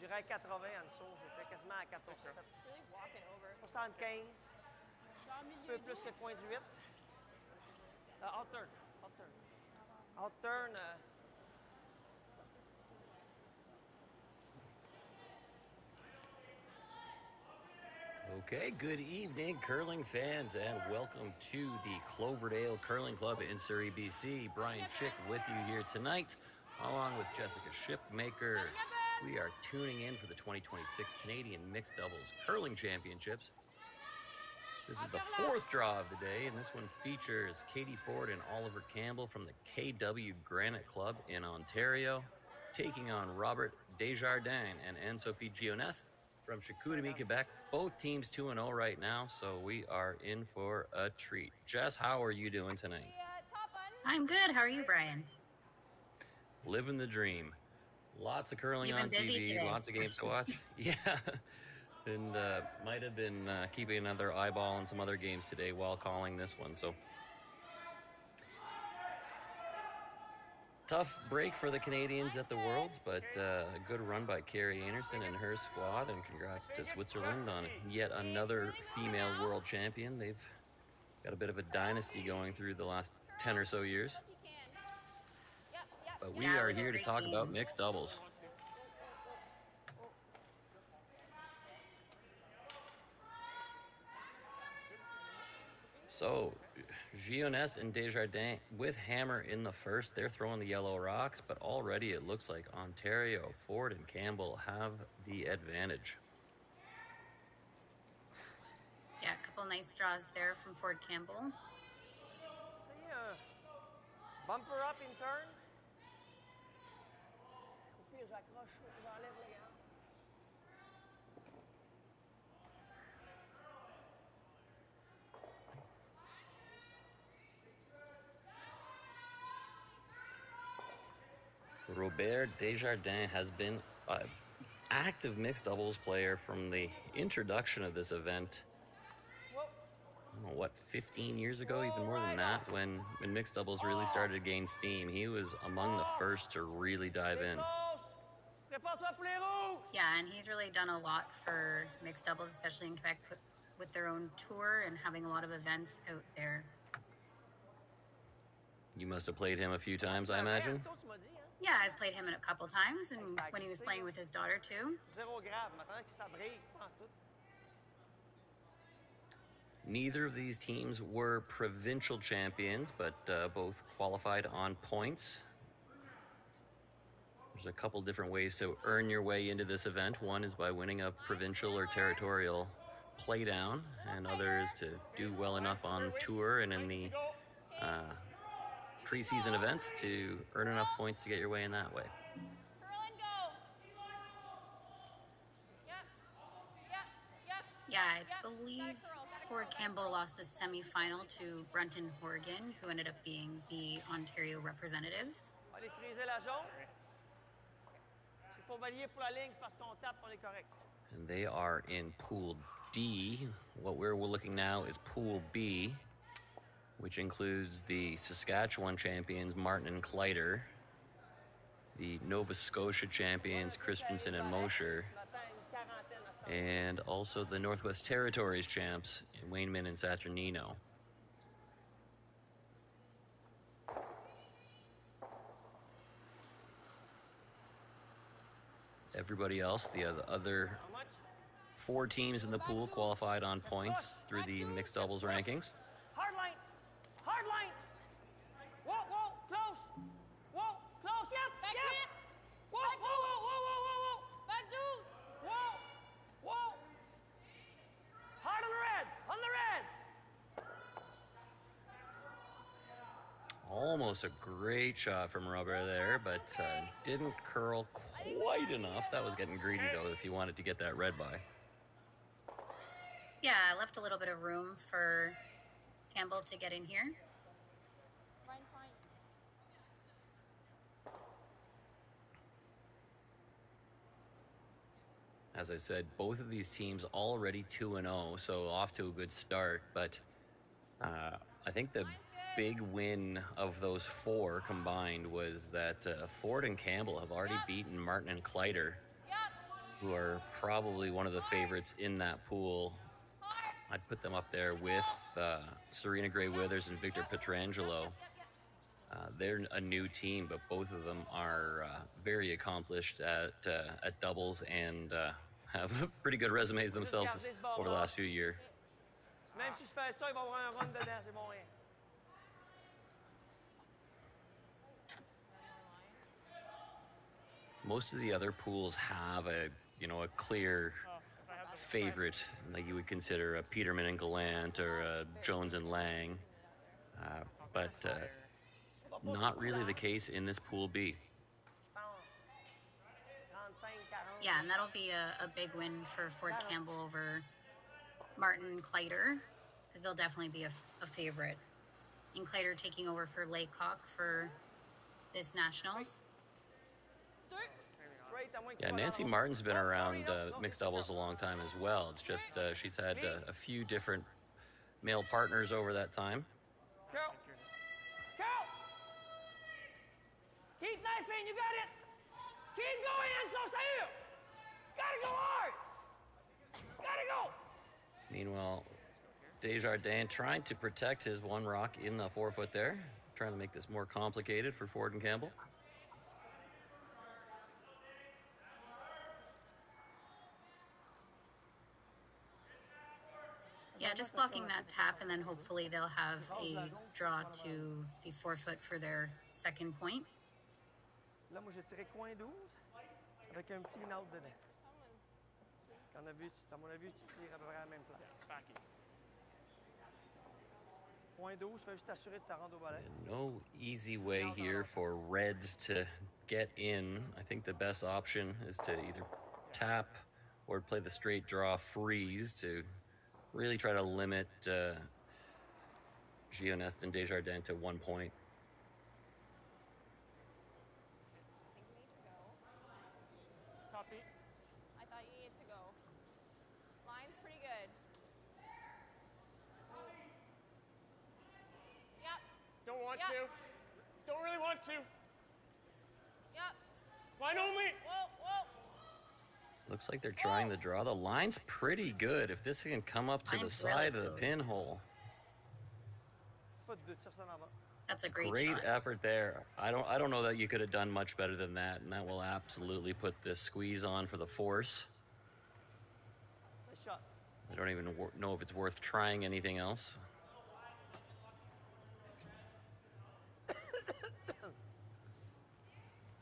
dirais 80 en dessous. J'étais quasiment à 14,7. 75. Un peu plus que 0,8. Out turn. Out turn. Out turn. Okay, good evening, curling fans, and welcome to the Cloverdale Curling Club in Surrey, BC. Brian Chick with you here tonight, along with Jessica Shipmaker. We are tuning in for the 2026 Canadian Mixed Doubles Curling Championships. This is the fourth draw of the day, and this one features Katie Ford and Oliver Campbell from the KW Granite Club in Ontario, taking on Robert Desjardins and Anne-Sophie Gionesse from Chicoutimi, Quebec. Both teams 2-0 right now, so we are in for a treat. Jess, how are you doing tonight? I'm good. How are you, Brian? Living the dream. Lots of curling You've been on busy TV, today. lots of games to watch. Yeah, and might have been keeping another eyeball on some other games today while calling this one. So tough break for the Canadians at the Worlds, but a good run by Carrie Anderson and her squad, and congrats to Switzerland on yet another female world champion. They've got a bit of a dynasty going through the last 10 or so years. But we are here to talk about mixed doubles. So, Gionesse and Desjardins with hammer in the first. They're throwing the yellow rocks, but already it looks like Ontario, Ford, and Campbell have the advantage. Yeah, a couple nice draws there from Ford Campbell. See, bumper up in turn. Au pire, j'accroche, j'enlève la garde. Robert Desjardins has been an active mixed doubles player from the introduction of this event. I don't know, what, 15 years ago, even more than that, when mixed doubles really started to gain steam. He was among the first to really dive in. Yeah, and he's really done a lot for mixed doubles, especially in Quebec, with their own tour and having a lot of events out there. You must have played him a few times, I imagine? Yeah, I've played him a couple times, and when he was playing with his daughter, too. Neither of these teams were provincial champions, but both qualified on points. There's a couple different ways to earn your way into this event. One is by winning a provincial or territorial playdown, and other is to do well enough on tour and in the preseason events to earn enough points to get your way in that way. Yeah, I believe Ford Campbell lost the semifinal to Brunton Horgan, who ended up being the Ontario representatives. And they are in Pool D. What we're looking now is Pool B, which includes the Saskatchewan champions Martin and Kleider, the Nova Scotia champions Christensen and Mosher, and also the Northwest Territories champs Wayneman and Saturnino. Everybody else, the other 4 teams in the pool qualified on points through the mixed doubles rankings. Hard line! Hard line! Whoa, whoa, close! Whoa, close, yep, Back yep! hit. Whoa, Back whoa, whoa, whoa, whoa, whoa, whoa! Back dudes! Whoa, whoa! Hard on the red! On the red! Almost a great shot from Robert there, but didn't curl quite enough. That was getting greedy, though, if you wanted to get that red by. Yeah, I left a little bit of room for Campbell to get in here. As I said, both of these teams already 2-0, so off to a good start. But I think the big win of those 4 combined was that Ford and Campbell have already beaten Martin and Kleider who are probably one of the favorites in that pool. I'd put them up there with Serena Gray Withers and Victor Petrangelo. They're a new team, but both of them are very accomplished at doubles and have pretty good resumes themselves over the last few years. Même si je fais ça, il va y avoir un run dedans, c'est bon rien. Most of the other pools have a clear favorite, like you would consider a Peterman and Gallant or a Jones and Lang, but not really the case in this Pool B. Yeah, and that'll be a big win for Ford Campbell over Martin Kleider, because they'll definitely be a favorite. And Kleider taking over for Laycock for this Nationals. Yeah, Nancy Martin's been around mixed doubles a long time as well. It's just she's had a few different male partners over that time. Carol! Carol! Keep knifing, you got it! Keep going, Enzo, say it! Gotta go hard! Gotta go! Meanwhile, Desjardins trying to protect his one rock in the forefoot there, trying to make this more complicated for Ford and Campbell. Yeah, just blocking that tap, and then hopefully they'll have a draw to the forefoot for their second point. Là, moi, j'ai tiré coin 12 avec un petit in-out dedans. À mon avis, tu tires à peu près à la même place. Point 12, fais juste t'assurer de ta rendre au volet. No easy way here for Reds to get in. I think the best option is to either tap or play the straight draw freeze to really try to limit Gionest and Desjardins to 1 point. Copy. I thought you needed to go. Line's pretty good. Yep. Don't want Yep. to. Don't really want to. Yep. Line only. Whoa, whoa. Looks like they're trying the draw. The line's pretty good. If this can come up to the side of the pinhole. That's a great shot. Effort there. I don't know that you could have done much better than that, and that will absolutely put this squeeze on for the force. Nice shot. I don't even know if it's worth trying anything else.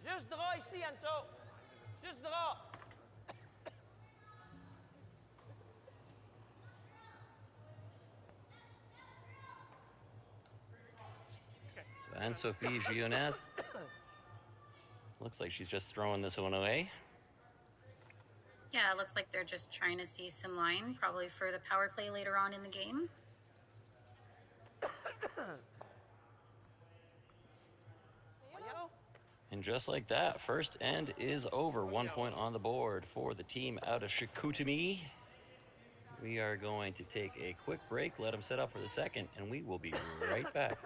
Juste draw ici, Enzo. Juste draw. So Anne-Sophie Gionest looks like she's just throwing this one away. Yeah, it looks like they're just trying to see some line, probably for the power play later on in the game. And just like that, first end is over. 1 point on the board for the team out of Chicoutimi. We are going to take a quick break, let them set up for the second, and we will be right back.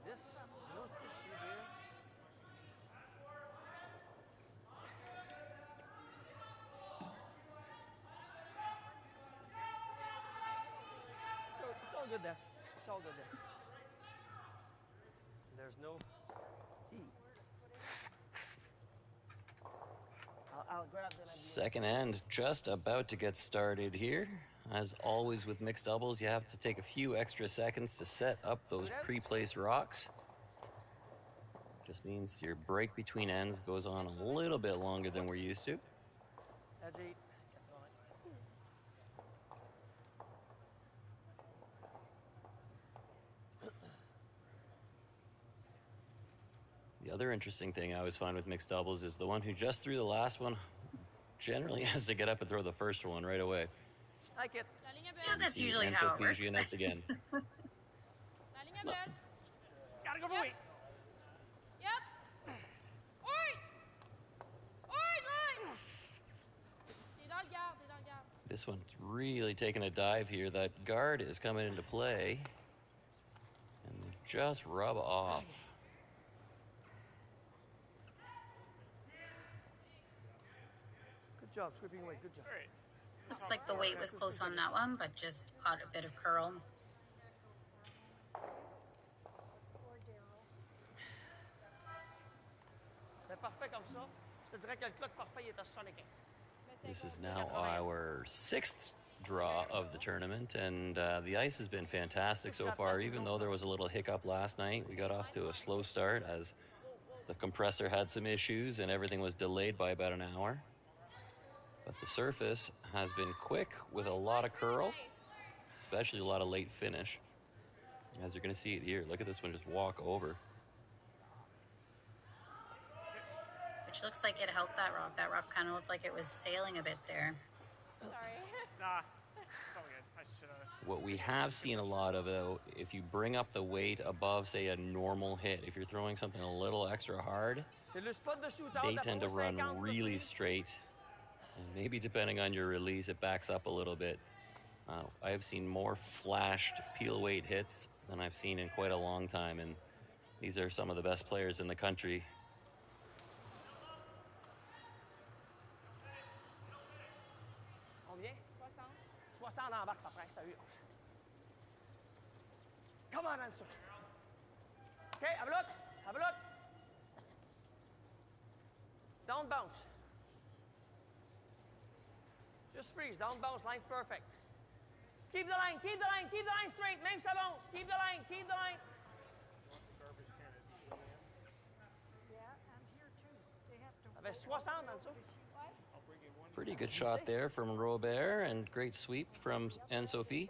This little issue here. So it's all good there. It's all good there. There's no tea. I'll grab that. Second end just about to get started here. As always with mixed doubles, you have to take a few extra seconds to set up those pre-placed rocks. Just means your break between ends goes on a little bit longer than we're used to. The other interesting thing I always find with mixed doubles is the one who just threw the last one generally has to get up and throw the first one right away. Like it. So Yeah, we that's see usually Enzo how it works. Fugianes again. La ligne bleue. Gotta go for weight. Yep. Oi! Oi, line! T'es dans le garde, t'es dans le garde. This one's really taking a dive here. That guard is coming into play. And they just rub off. Good job, sweeping weight. Good job. Looks like the weight was close on that one, but just caught a bit of curl. C'est parfait comme ça. Je te dirais que le clock parfait il est à 75. This is now our 6th draw of the tournament, and the ice has been fantastic so far. Even though there was a little hiccup last night, we got off to a slow start as the compressor had some issues and everything was delayed by about an hour. But the surface has been quick with a lot of curl, especially a lot of late finish. As you're going to see it here, look at this one just walk over. Which looks like it helped that rock. That rock kind of looked like it was sailing a bit there. Sorry. Nah, it's all good. I should have. What we have seen a lot of, though, if you bring up the weight above, say, a normal hit, if you're throwing something a little extra hard, C'est le spot de shootout. they tend to run really straight. And maybe depending on your release, it backs up a little bit. I have seen more flashed peel weight hits than I've seen in quite a long time, and these are some of the best players in the country. Combien? 60. 60 embarque, ça presse, ça hurle. Come on, Anso. OK, have a look. Have a look. Don't bounce. Just freeze. Don't bounce. Line's perfect. Keep the line. Keep the line. Keep the line straight. Même ça bounce. Keep the line. Keep the line. Avec 60, Anso. Pretty good shot there from Robert, and great sweep from Anne-Sophie.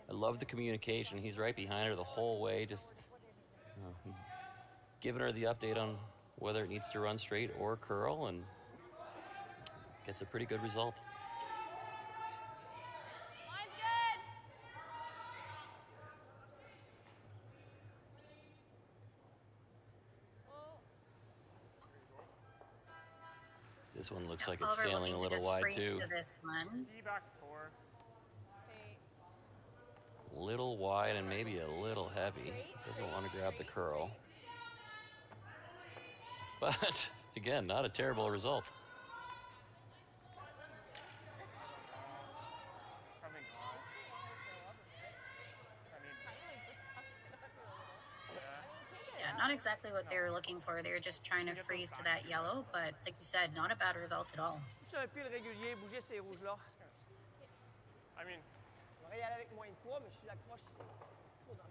I love the communication. He's right behind her the whole way, just giving her the update on whether it needs to run straight or curl, and gets a pretty good result. Line's good. Oh, This one looks like it's Oliver sailing a looking to little just wide freeze too. to this one. See back 4. okay. Little wide and maybe a little heavy. Doesn't want to grab the curl. But again, not a terrible result. Coming on. I mean, Yeah, not exactly what they were looking for. They were just trying to freeze to that yellow, but like you said, not a bad result at all. c'est un pile régulier, bouger ces rouges-là. I mean, on va y aller avec moins de poids, mais si je l'accroche, c'est trop dangereux.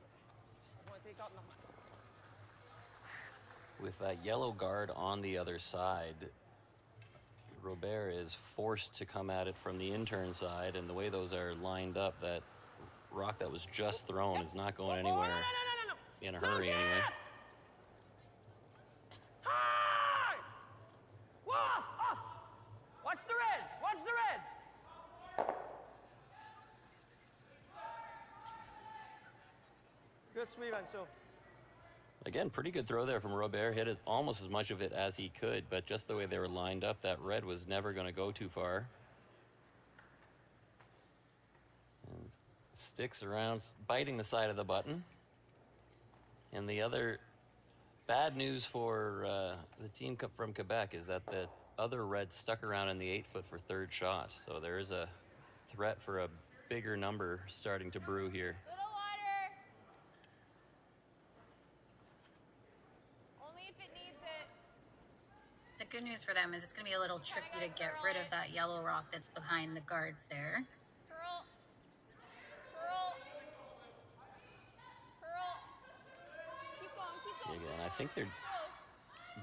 On va un take-out normal. With that yellow guard on the other side, Robert is forced to come at it from the intern side, and the way those are lined up, that rock that was just thrown is not going anywhere in a hurry anyway. High! Whoa, off! Watch the reds! Watch the reds! Good sweep, Anso. Again, pretty good throw there from Robert. Hit it almost as much of it as he could, but just the way they were lined up, that red was never going to go too far. And sticks around, biting the side of the button. And the other bad news for the team from Quebec is that the other red stuck around in the 8-foot for third shot. So there is a threat for a bigger number starting to brew here. Little wider. Only if it needs it. The good news for them is it's going to be a little tricky to get rid of that yellow rock that's behind the guards there. Curl. Curl. Curl. Keep going, keep going. Again, I think they're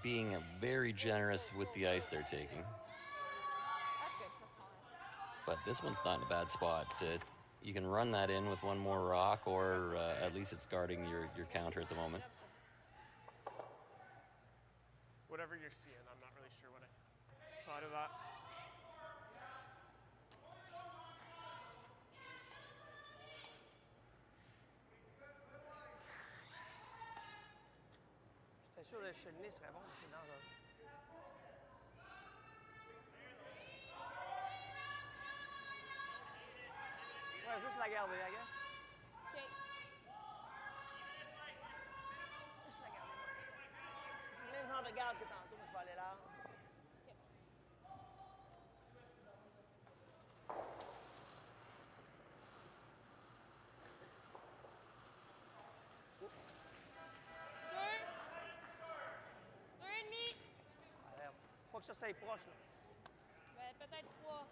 being very generous with the ice they're taking. That's good. That's fine. But this one's not in a bad spot. You can run that in with one more rock, or at least it's guarding your counter at the moment. Whatever you're seeing, I'm not really sure what I thought of that. J'étais sûr que le chenillet serait bon, mais c'est dangereux. Ouais, juste la garder, I guess. OK. Juste la garder, moi, c'est le même genre de garde que tantôt, mais je vais aller là. Deux et demi. Faut que ça soit proche, là. Ben, peut-être 3.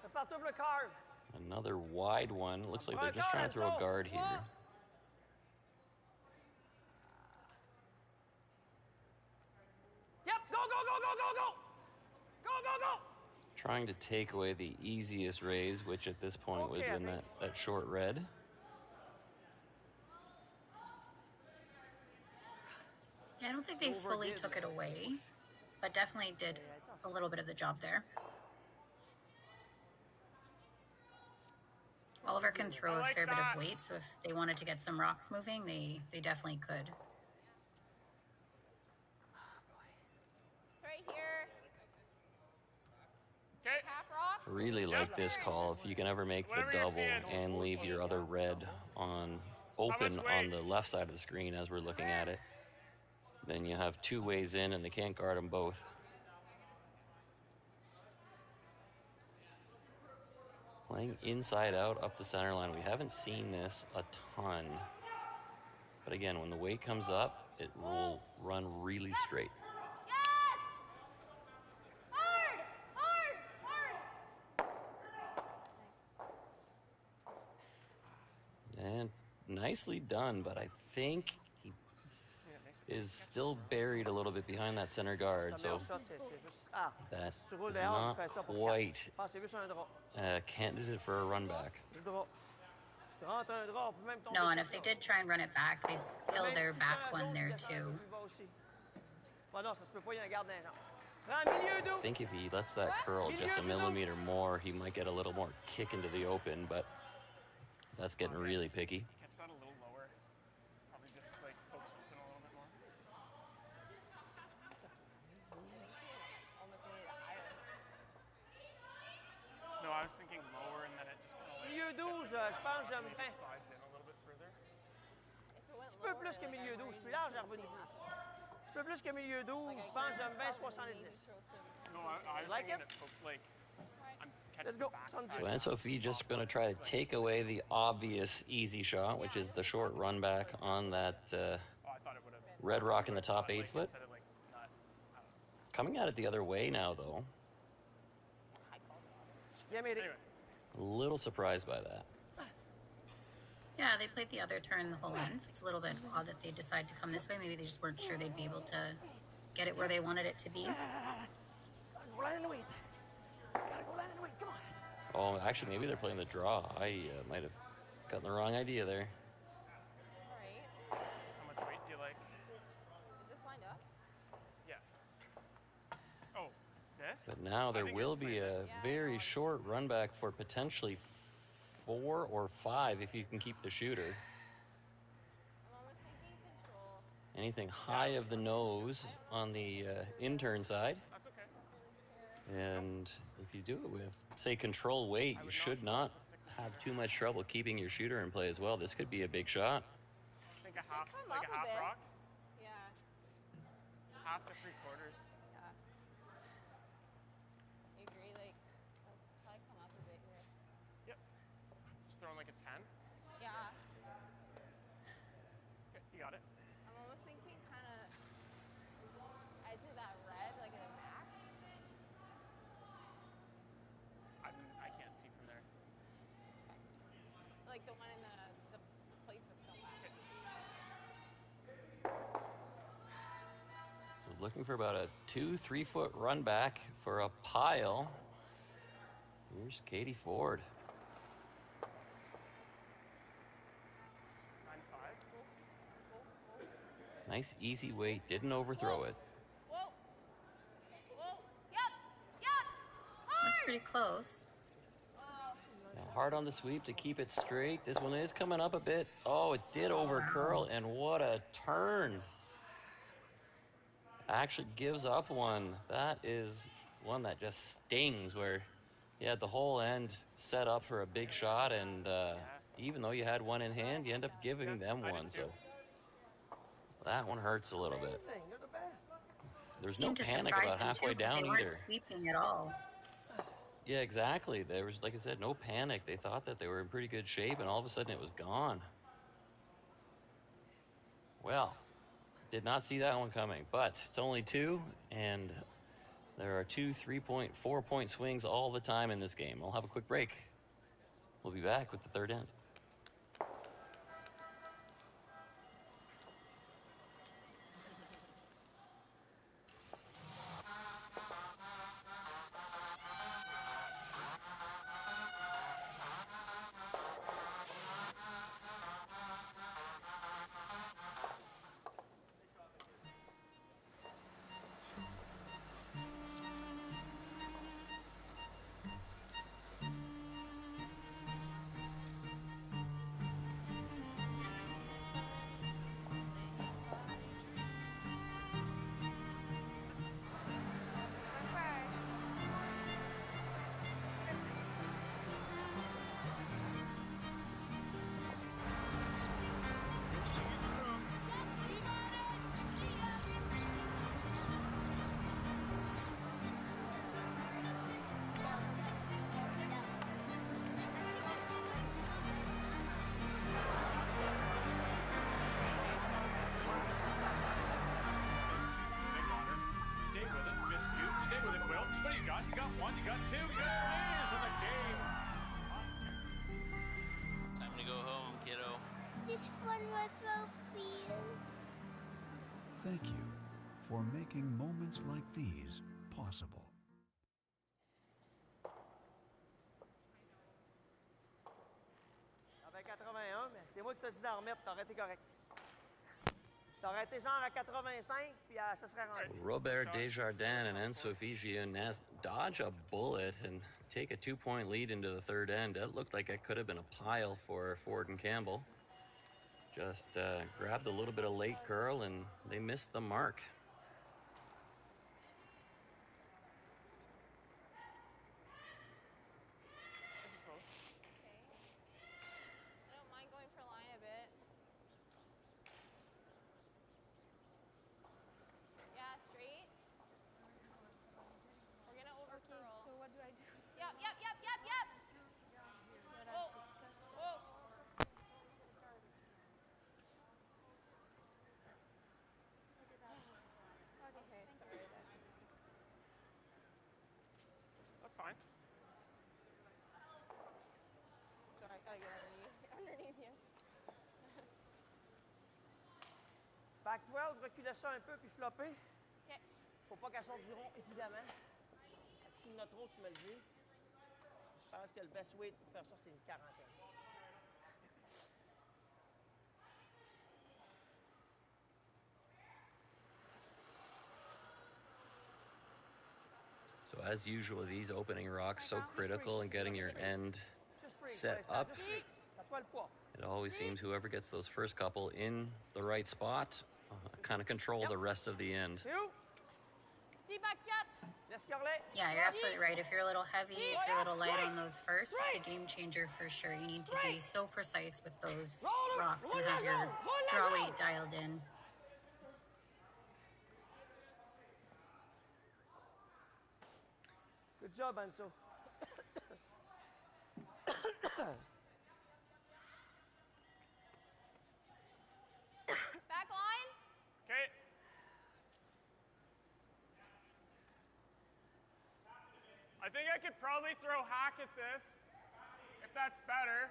Prépare-toi pour le carve. Another wide one. Looks like they're just trying to throw a guard here. Yep, go, go, go, go, go, go! Go, go, go! Trying to take away the easiest raise, which at this point would have been that short red. Yeah, I don't think they fully took it away, but definitely did a little bit of the job there. Oliver can throw a fair bit of weight, so if they wanted to get some rocks moving, they definitely could. Right here. Okay. Half rock. Really like this call. If you can ever make the double and leave your other red open on the left side of the screen as we're looking at it, then you have two ways in and they can't guard them both. Playing inside out up the center line. We haven't seen this a ton. But again, when the weight comes up, it will run really straight. Yes! Hard! Hard! Hard! And nicely done, but I think he is still buried a little bit behind that center guard, so that is not quite a candidate for a run back. No, and if they did try and run it back, they'd kill their back one there too. I think if he lets that curl just a millimeter more, he might get a little more kick into the open, but that's getting really picky. Catch that a little lower. Probably just like pokes open a little bit more. Almost made it higher. No, I was thinking lower and then it just kind of like Milieu 12, je pense que j'aime bien. slides in a little bit further. If it went Un petit peu plus que milieu 12, plus large, Arboni. Un petit peu plus que milieu 12, je pense que j'aime bien 70. No, I was Like thinking it? like I'm Let's catching go. the back So side. Anne-Sophie just going to try to take away the obvious easy shot, which is the short run back on that Oh, I thought it would have red rock in the top 8 foot. instead of like not. Coming at it the other way now, though. Bien mérité. Anyway, A little surprised by that. Yeah, they played the other turn the whole end, so it's a little bit odd that they decided to come this way. Maybe they just weren't sure they'd be able to get it where they wanted it to be. Go land and wait. Gotta go land and wait, come on. Oh, actually, maybe they're playing the draw. I might have gotten the wrong idea there. Alright. how much weight do you like? Is this lined up? Yeah. Oh, this? But now there think will it's be pretty a very short run back for potentially 4 or 5 if you can keep the shooter. I'm almost thinking control. Anything high of the nose on the intern side. That's okay. And if you do it with, say, control weight, you should not have too much trouble keeping your shooter in play as well. This could be a big shot. I think a half, come like up a a half bit. rock, Yeah. half to 3/4. Yeah. I agree, like, I'll probably come up a bit here. Yep. Just throwing like a 10. Yeah. Okay, you got it. I'm almost thinking kind of edge of that red, like in the back. I can't see from there. Like the one in the place with so back. So looking for about a 2-3 foot run back for a pile. Here's Katie Ford. 9.5. Nice easy weight, didn't overthrow it. Whoa! pretty close. Now, hard on the sweep to keep it straight. This one is coming up a bit. Oh, it did over curl, and what a turn. Actually gives up one. That is one that just stings, where you had the whole end set up for a big shot, and even though you had one in hand, you end up giving them one. So that one hurts a little bit. They're the best. There's no Seemed to panic surprise about them halfway too, because down they weren't either. sweeping at all. Yeah, exactly. There was, like I said, no panic. They thought that they were in pretty good shape, and all of a sudden it was gone. Well, did not see that one coming, but it's only two, and there are 2 3-point, 4-point swings all the time in this game. I'll have a quick break. We'll be back with the third end. You got one, you got two, you got three in the game. Time to go home, kiddo. Just one more throw, please. Thank you for making moments like these possible. Avec 81, mais c'est moi qui t'ai dit d'en remettre, t'aurais été correct. T'aurais été genre à 85, puis ça serait rendu. Robert Desjardins and Anne-Sophie Gionnes dodge a bullet and take a 2-point lead into the third end. That looked like it could have been a pile for Ford and Campbell. Just grabbed a little bit of late curl, and they missed the mark. That's fine. Sorry, I gotta get underneath you. Back 12, reculez ça un peu, puis floppez. OK. Faut pas qu'elle sorte du rond, évidemment. Fait que s'il y en a trop, tu me le dis. Je pense que le best way de faire ça, c'est une quarantaine. So as usual, these opening rocks so critical in getting your end set up. It always seems whoever gets those first couple in the right spot kind of control the rest of the end. Yeah, you're absolutely right. If you're a little heavy, if you're a little light on those first, it's a game changer for sure. You need to be so precise with those rocks and have your draw weight dialed in. Good job, Anso. Back line. Okay. I think I could probably throw hack at this, if that's better.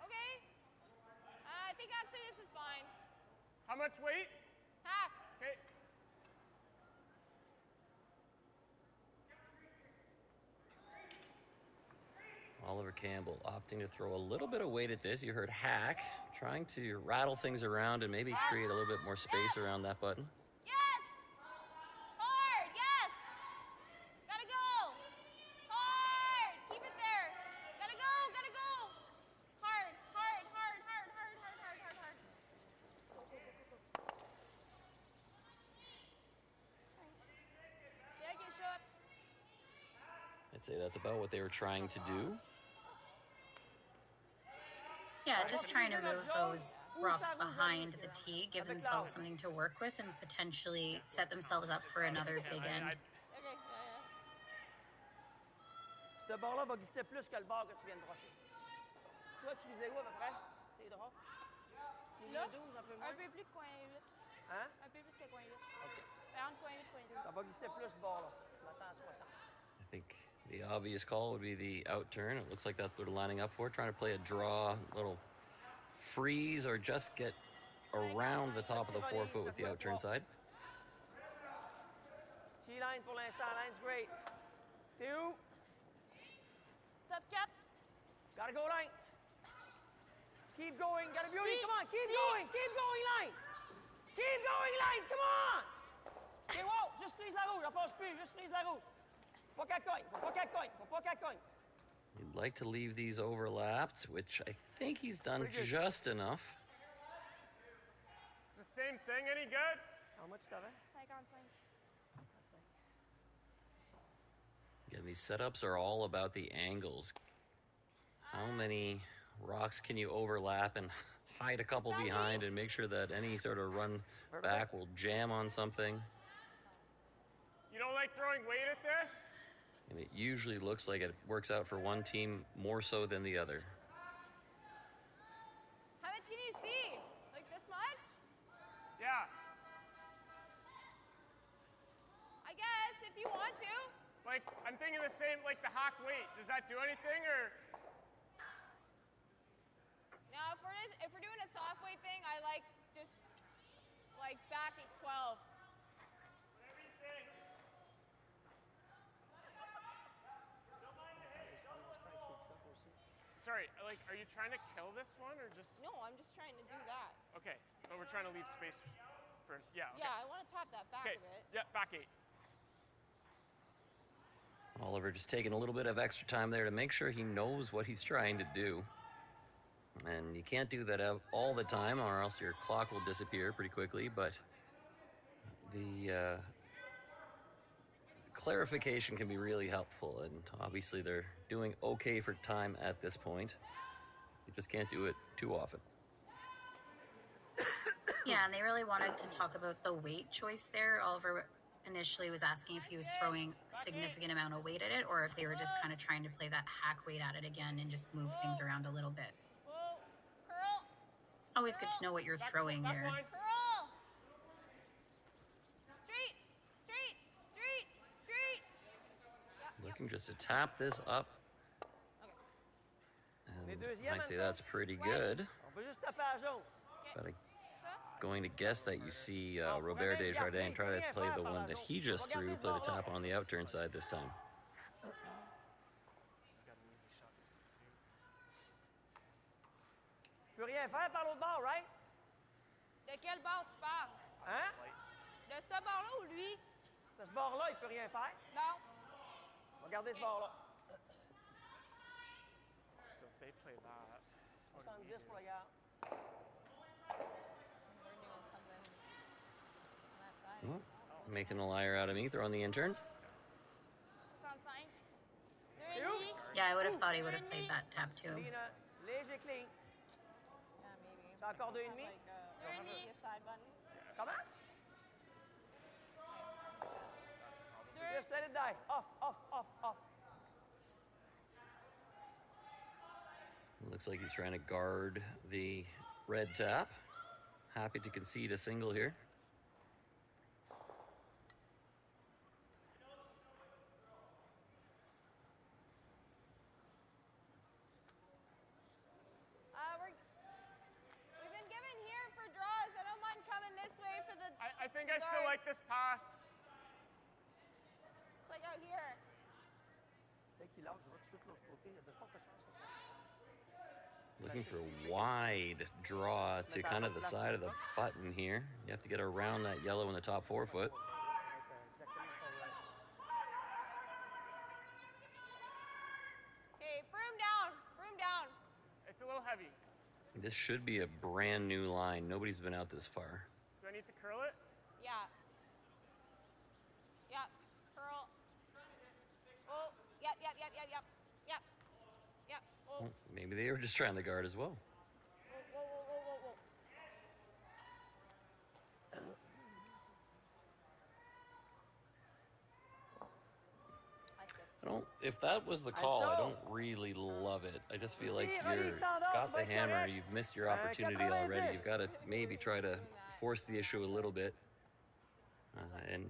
Okay. I think actually this is fine. How much weight? Hack. Okay. Oliver Campbell opting to throw a little bit of weight at this. You heard hack, trying to rattle things around and maybe create a little bit more space around that button. Yes. Hard. Yes. Gotta go. Hard. I'd say that's about what they were trying to do. Yeah, just trying to move those rocks behind the tee, give themselves something to work with, and potentially set themselves up for another big end. OK, Ce bord-là va glisser plus que le bord que tu viens de brosser. Toi, tu visais où à peu près? Tes droits? Là, Ligne 12, un peu moins? un peu plus que coin 8. Hein? Un peu plus que coin 8. OK. Entre coin 8 et coin 12. Ça va glisser plus ce bord-là. Je m'attends à 60. I think the obvious call would be the out turn. It looks like that's what they're lining up for, trying to play a draw, little freeze, or just get around the top of the 4-foot with the out turn side. T-line pour l'instant. Line's great. T'es où? Top 4. Gotta go, line. Keep going. Got a beauty. See? Come on. Keep See? going. Keep going, line. Keep going, line. Come on. OK, wow. Juste frise la roue. J'en passe plus. Juste frise la roue. Faut pas qu'elle cogne. Faut pas qu'elle cogne. Faut pas qu'elle cogne. You'd like to leave these overlapped, which I think he's done just enough. It's the same thing. Any good? How much t'avais? 55. Again, these setups are all about the angles. How many rocks can you overlap and hide a couple behind and make sure that any sort of run back will jam on something? You don't like throwing weight at this? And it usually looks like it works out for one team more so than the other. How much can you see? Like this much? Yeah. I guess, if you want to. Like, I'm thinking the same, like the hack weight. Does that do anything, or? No, if we're doing a soft weight thing, I like just like back at 12. Whatever you think. Sorry, like, are you trying to kill this one, or just? No, I'm just trying to do that. Okay, but we're trying to leave space for, yeah. Okay. Yeah, I want to tap that back Okay, a bit. yeah, back 8. Oliver just taking a little bit of extra time there to make sure he knows what he's trying to do. And you can't do that all the time, or else your clock will disappear pretty quickly, but the clarification can be really helpful, and obviously they're doing okay for time at this point. You just can't do it too often. Yeah, and they really wanted to talk about the weight choice there. Oliver initially was asking if he was throwing a significant amount of weight at it, or if they were just kind of trying to play that hack weight at it again and just move things around a little bit. Whoa, curl, Always good to know what you're throwing there. curl. Straight, straight, straight, straight. Yeah, Looking just to tap this up. And I'd say that's pretty good. On peut juste taper à jaune. But going to guess that you see Robert Desjardins try to play the one that he just threw, play the tap on the outturn side this time. Tu peux rien faire par l'autre bord, right? De quel bord tu parles? Hein? De ce bord-là ou lui? De ce bord-là, il peut rien faire. Non. On va garder ce bord-là. So if they play that, what do we 70 do? pour le garde. We're doing something on that side. Well, making a liar out of me, throwing the intern. 65. C'est où? Yeah, I would have thought he would have played that tap too. Clean, léger clean. Yeah, maybe. C'est encore 2,5? Like a side button. Comment? Deux. Just let it die. Off, off, off, off. Looks like he's trying to guard the red tap. Happy to concede a single here. We've been given here for draws. I don't mind coming this way for the. I think I still like this path. It's like out here. Dès que tu lâches, je vais tout de suite de l'autre côté. Il y a de fortes chances que ça soit. Looking for a wide draw to kind of the side of the button here. You have to get around that yellow in the top 4 foot. Okay, broom down. Broom down. It's a little heavy. This should be a brand new line. Nobody's been out this far. Do I need to curl it? Yeah. Yep. Curl. Oh, yep, yep, Well, maybe they were just trying to guard as well. Whoa, whoa, whoa, whoa, whoa. If that was the call, I don't really love it. I just feel like you've got the hammer, you've missed your opportunity already. You've got to maybe try to force the issue a little bit. And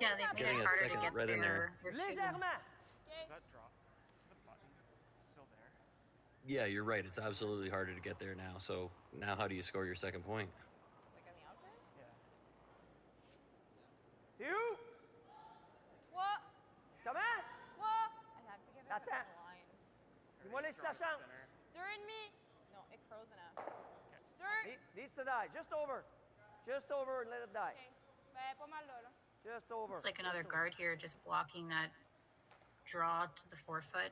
Yeah, they made getting it a harder to second get red in there. their two. Does that drop to the button? It's still there. Yeah, you're right. It's absolutely harder to get there now. So now how do you score your second point? Like on the outside? Yeah. You! What? Comment? What? I have to give it Attends. a line. Dis-moi laisse sa chance. During me. No, it crows enough. During. Needs to die. Just over. Just over and let it die. Okay. Ben, pas mal là. Just over. Looks like another Just over. guard here just blocking that draw to the forefoot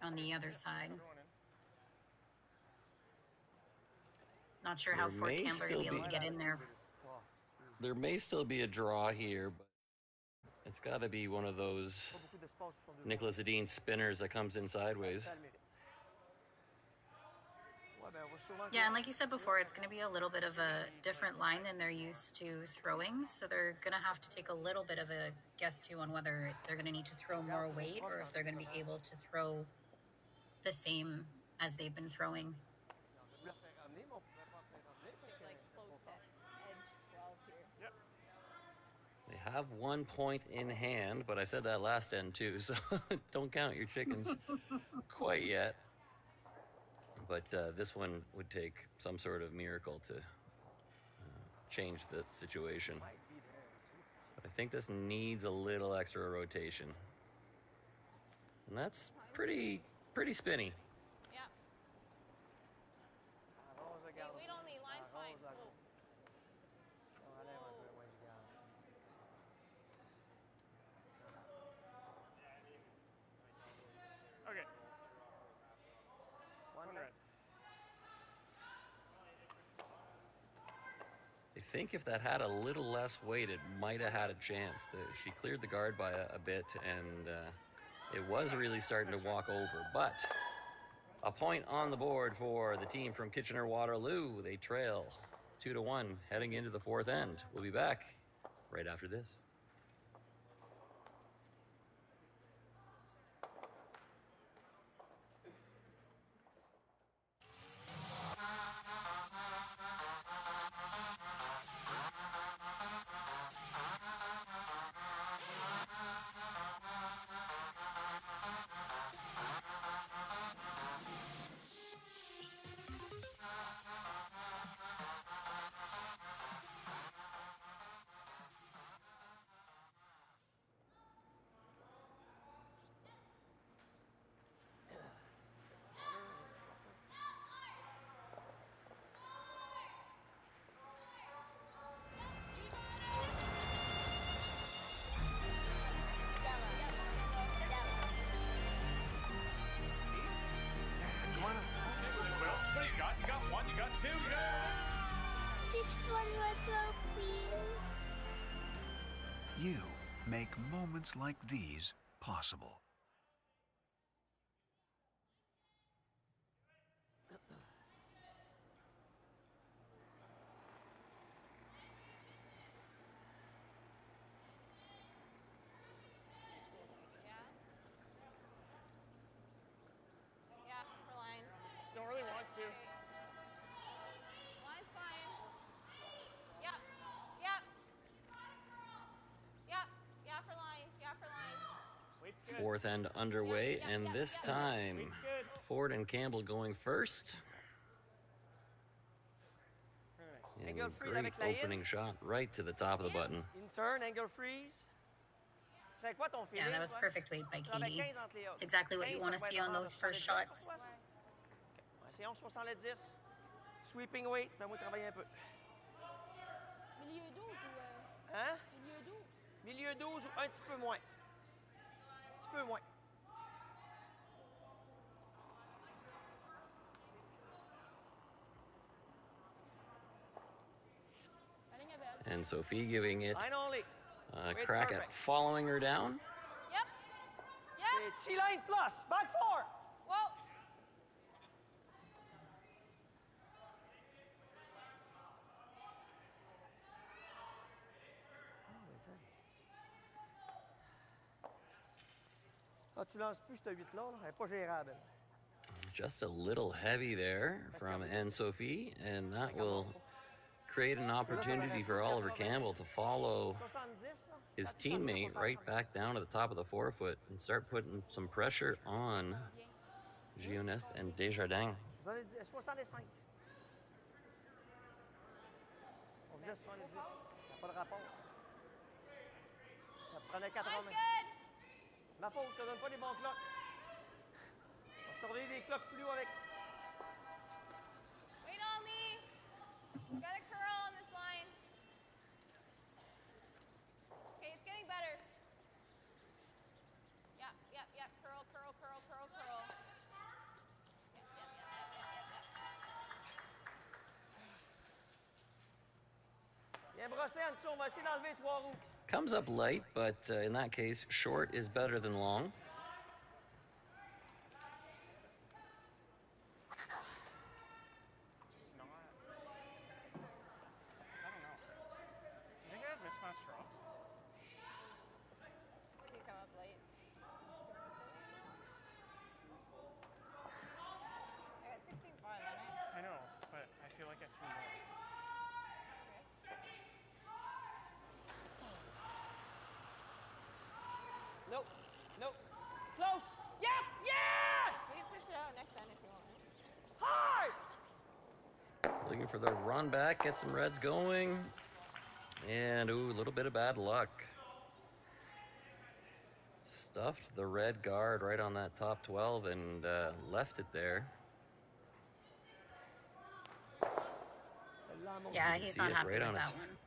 on the other side. Not sure how There Fort may Campbell are still going to be able be- to get in there. It's tough. There may still be a draw here, but it's got to be one of those Pas beaucoup d'espace pour son deux Nicholas Edin spinners that comes in sideways. Ça le mérite. Ouais, ben, on va sûrement Yeah, and like you said before, it's going to be a little bit of a different line than they're used to throwing. So they're going to have to take a little bit of a guess too on whether they're going to need to throw more weight or if they're going to be able to throw the same as they've been throwing. le faire ramener, mais on pouvait pas le faire ramener parce que Like close to edge 12 here. Yep. They have 1 point in hand, but I said that last end too, so don't count your chickens quite yet. But this one would take some sort of miracle to change the situation. might be there. But I think this needs a little extra rotation. And that's pretty spinny. Yeah. Arrose le Hey, garde. wait only. Line's fine. Arrose, arrose. Whoa. On enlève un peu moins du garde. Okay. One One red. red. I think if that had a little less weight, it might have had a chance. She cleared the guard by a bit, and it was really starting to walk over. But a point on the board for the team from Kitchener-Waterloo. They trail 2-1 heading into the fourth end. We'll be back right after this. You got one, you got two, you got... Just one more throw, please. You make moments like these possible. Yeah, for line. Don't really want to. Line's fine. Yep. Yep. Yep. Yeah, for line. Yeah, for line. Weight's good. Fourth end underway, and this time Weight's good. Ford and Campbell going first. Very nice. And Angle freeze great avec la hit. opening shot right to the top of the button. In turn, angle freeze. C'est quoi ton feeling? Yeah, that was toi? perfect weight by Avec Katie. 15 entre les It's exactly what you 15, want to ça va see être on avant those de first 70 shots. pour toi, ça? Essayons 70. Sweeping weight, fais-moi travailler un peu. Milieu 12 ou... Hein? Milieu 12. Milieu 12 ou un petit peu moins. Un petit peu moins. La ligne est belle. And Sophie giving it Line only. a Weight's crack at perfect. following her down. Yep. Yep. Et T-line plus. Back four. Whoa. tu lances plus cette 8-là, elle n'est pas gérable. Just a little heavy there from Anne-Sophie, and that will create an opportunity for Oliver Campbell to follow 70, his teammate right back down to the top of the forefoot and start putting some pressure on Gionest and Desjardins. 65. On faisait 70. Ça n'a pas de rapport. Ça prenait 80. Ma faute, je te donne pas les bons cloques. On va te donner des cloques plus haut avec. Wait on me. Got a curl on this line. Okay, it's getting better. Yeah. Curl. Bien brossé en dessous, on va essayer d'enlever les 3 roues. Comes up light, but in that case, short is better than long. Just not. I don't know. You think I have mismatched rocks? You come up late. I got 16.5 on it. I know, but I feel like I threw more. Nope. Close. Yep. Yes! We can switch it out next time if you want. Hard! Looking for the run back, get some reds going. And, ooh, a little bit of bad luck. Stuffed the red guard right on that top 12 and left it there. Yeah, he's not happy with that one.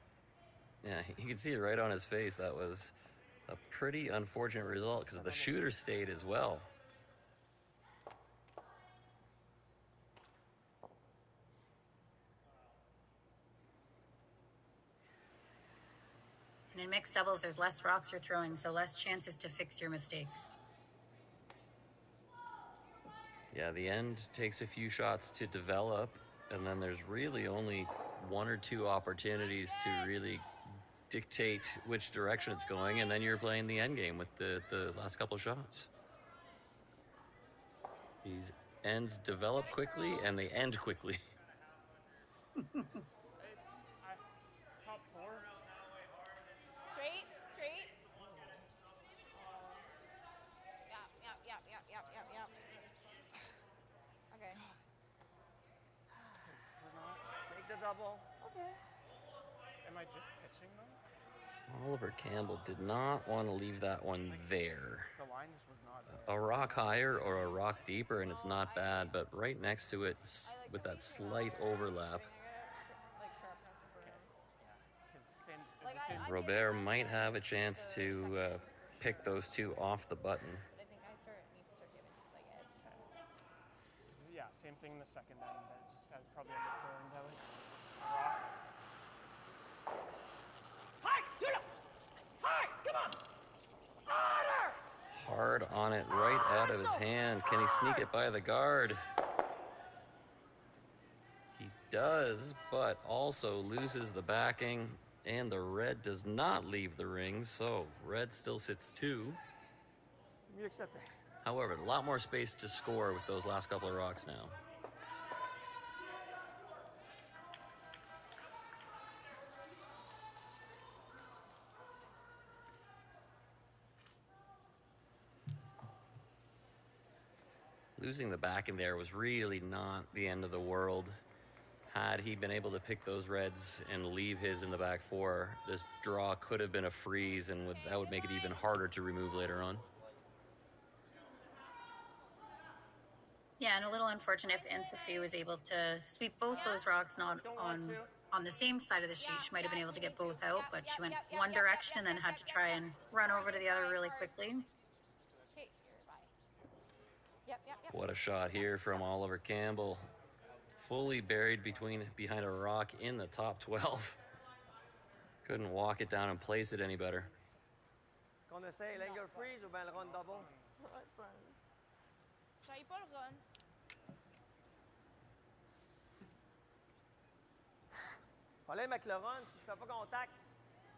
Yeah, you can see it right on his face. That was a pretty unfortunate result because the shooter stayed as well. And in mixed doubles, there's less rocks you're throwing, so less chances to fix your mistakes. Yeah, the end takes a few shots to develop, and then there's really only 1 or 2 opportunities to really dictate which direction it's going, and then you're playing the end game with the last couple of shots. These ends develop quickly and they end quickly. It's top 4. Straight. Yep. Okay. Make the double. Okay. Am I just pitching them? Oliver Campbell did not want to leave that one there. The line just was not there. A rock higher or a rock deeper, and it's not bad, but right next to it, with that slight overlap, Robert might have a chance to pick those 2 off the button. I think I need to start giving edge. Yeah, same thing in the second end. That just has probably a curling belly. Rock. Come on! Harder! Hard on it, right out of his hand. Can he sneak it by the guard? He does, but also loses the backing, and the red does not leave the ring, so red still sits 2. Mieux que ça fait. However, a lot more space to score with those last couple of rocks now. Losing the back in there was really not the end of the world. Had he been able to pick those reds and leave his in the back 4, this draw could have been a freeze, and that would make it even harder to remove later on. Yeah, and a little unfortunate if Anne-Sophie was able to sweep both those rocks not on the same side of the sheet. She might have been able to get both out, but she went one direction and then had to try and run over to the other really quickly. What a shot here from Oliver Campbell. Fully buried behind a rock in the top 12. Couldn't walk it down and place it any better. Qu'on essaye l'angle freeze ou bien le run double? J'aille pas le run. Problème avec le run, si je fais pas contact,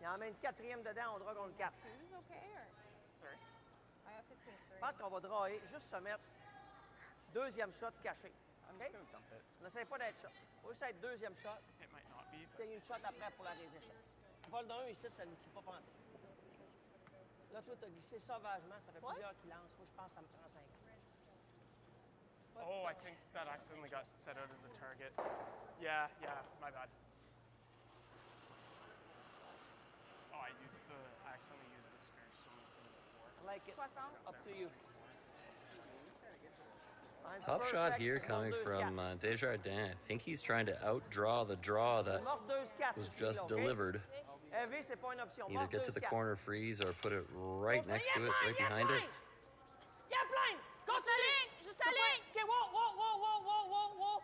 il emmène 4e dedans, on draw contre 4. Is this okay or? Sorry. I Je pense qu'on va drawer, juste se mettre deuxième shot caché. I'm OK? just gonna dump it. N'essaie pas d'être shot. Il va juste être deuxième shot. It might not be, Puis il y a une shot après pour la raise shot. Vol d'un ici, ça ne nous tue pas pendant. Là, toi, tu as glissé sauvagement. Ça fait plusieurs qui lancent. Moi, je pense que ça me prend 5 ans. Oh, I think that accidentally got set out as the target. Yeah, my bad. Oh, I accidentally used the spare swim instead of the 4. I like it. 60. Up to you. Mine's Tough shot perfect. here coming from Desjardins. I think he's trying to outdraw the draw that Mort 2-4 was suffit, just là, OK? delivered. EV, c'est pas une option. Either Mort get to the 2-4. corner freeze or put it right next to it, right behind it. Yeah, blind! Continue! Juste la ligne! OK, whoa.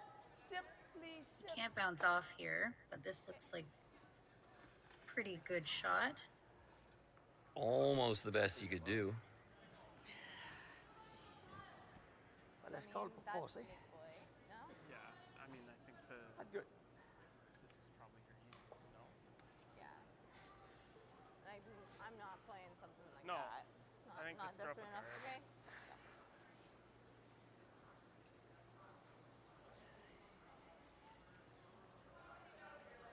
Sit, please, sit. Can't bounce off here, but this looks like pretty good shot. Almost the best you could do. La scroll pour passer. Yeah, I mean, I think That's good. this is probably your easiest, no? Yeah. I'm not playing something like No, that. It's not, I think not just throw up desperate a enough. card. Okay.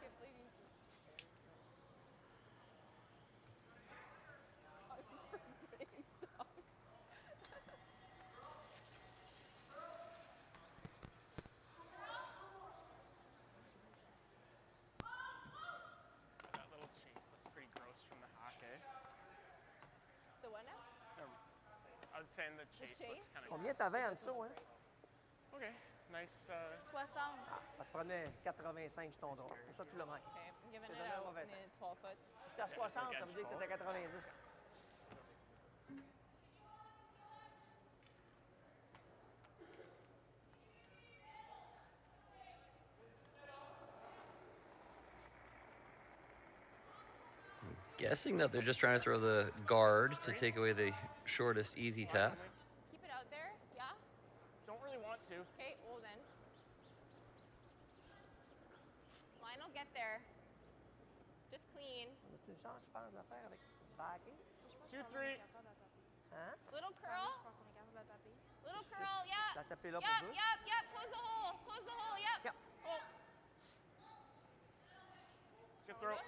Keep leaving some That little chase looks pretty gross from the hack, eh? The what now? I was saying the chase chase? looks kind of Combien t'avais en dessous, hein? Okay, nice. 60. Ah, ça te prenait 85 sur ton drone. Pour ça, tu l'as manqué. Okay, I'm giving C'est it donné un out. mauvais I temps. needed 12 foot. Si j'étais à 60, ça veut dire que t'étais à 90. Guessing that they're just trying to throw the guard to take away the shortest easy tap. Keep it out there. Yeah. Don't really want to. Okay. Well then. Line will get there. Just clean. On a-tu une chance, je pense, de le faire avec backé? 2-3. Hein? Little curl. Little curl. Tu Yeah. l'as tapé là pour Yep. deux? Yep. Close the hole. Close the hole. Yep. Yep. Oh. Good throw.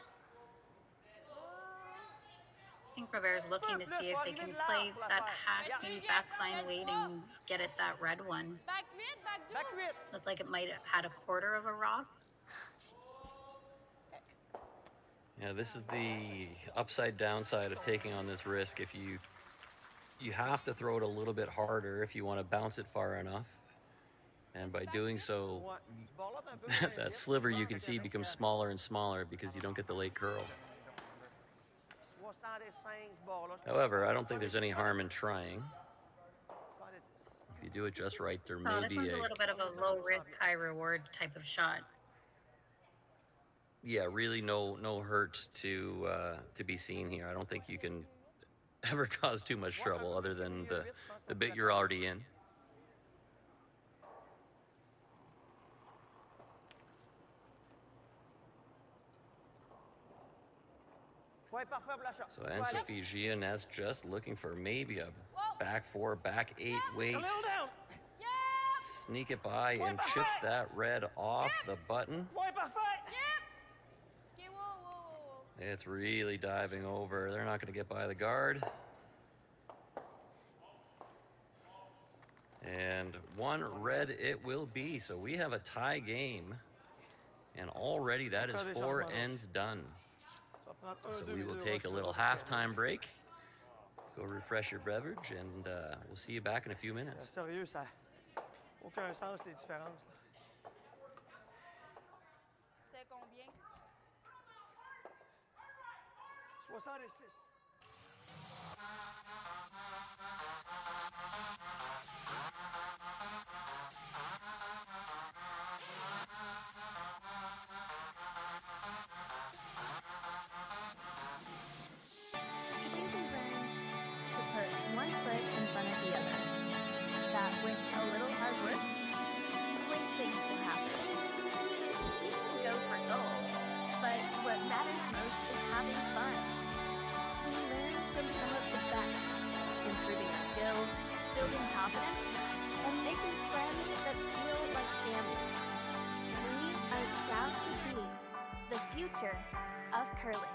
I think Robert's looking to see if they can play that hack in backline weight and get at that red one. Back 8. Back 2. Back 8. Looked like it might have had a quarter of a rock. Yeah, this is the upside downside of taking on this risk. If you have to throw it a little bit harder if you want to bounce it far enough. And by doing so, Ouais. Tu barres là un peu plus that vite. sliver you Tu can vois, see avec becomes un- smaller and smaller because you don't get the late curl. 65 ce bord-là, je pense. However, I don't think there's any harm in trying. 70. If you do it just right, there Oh, may this be one's a little bit of a low risk, high reward type of shot. yeah, really no hurt to be seen here. I don't think you can ever cause too much trouble other than the bit you're already in. Ouais, parfait pour la shot. So Anne-Sophie Gionnes just looking for maybe a back 4, back 8 weight. A little down. Yeah! Sneak it by and chip that red off the button. Ouais, parfait. Yep! Okay, whoa. It's really diving over. They're not going to get by the guard. And one red it will be. So we have a tie game. And already that is 4 ends done. Ça va prendre un, So deux we will minutes, take a little halftime break. Go refresh your beverage, and we'll see you back in a few minutes. Sérieux, ça n'a aucun sens, les différences. Là. C'est combien? 66. Today we learned to put one foot in front of the other. That with a little hard work, great things will happen. You can go for gold, but what matters most is having fun. confidence, and making friends that feel like family. We are proud to be the future of curling.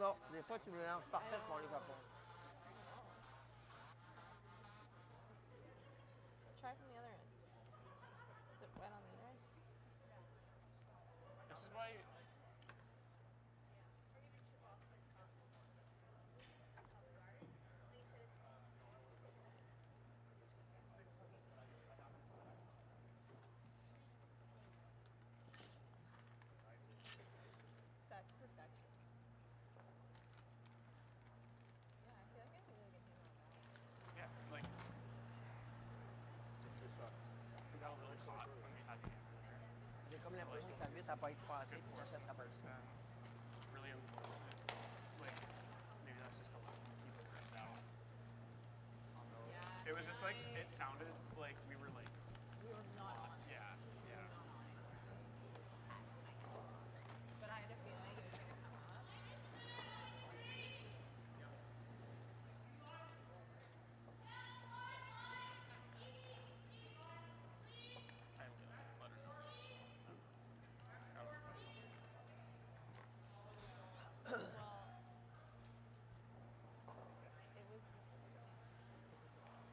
Non, des fois, tu me lances parfaites, mais on les fait pas. Try from the other end. Is it wet on the other end? This is why. That's perfection. Yeah, I feel like I can really get him on that. Yeah, like. It got a little hot when we had the J'ai comme l'impression que ta bite n'a pas été passée pour cette traversée. really unfortunate. Like, maybe that's just the lesson people ripped out on those. Yeah, It was just like, it sounded like we were like, we were not on it. yeah, yeah. But I had a feeling it was going to come up. I am gonna let her know that it's swamp. I don't know if I will. Well, it was this morning.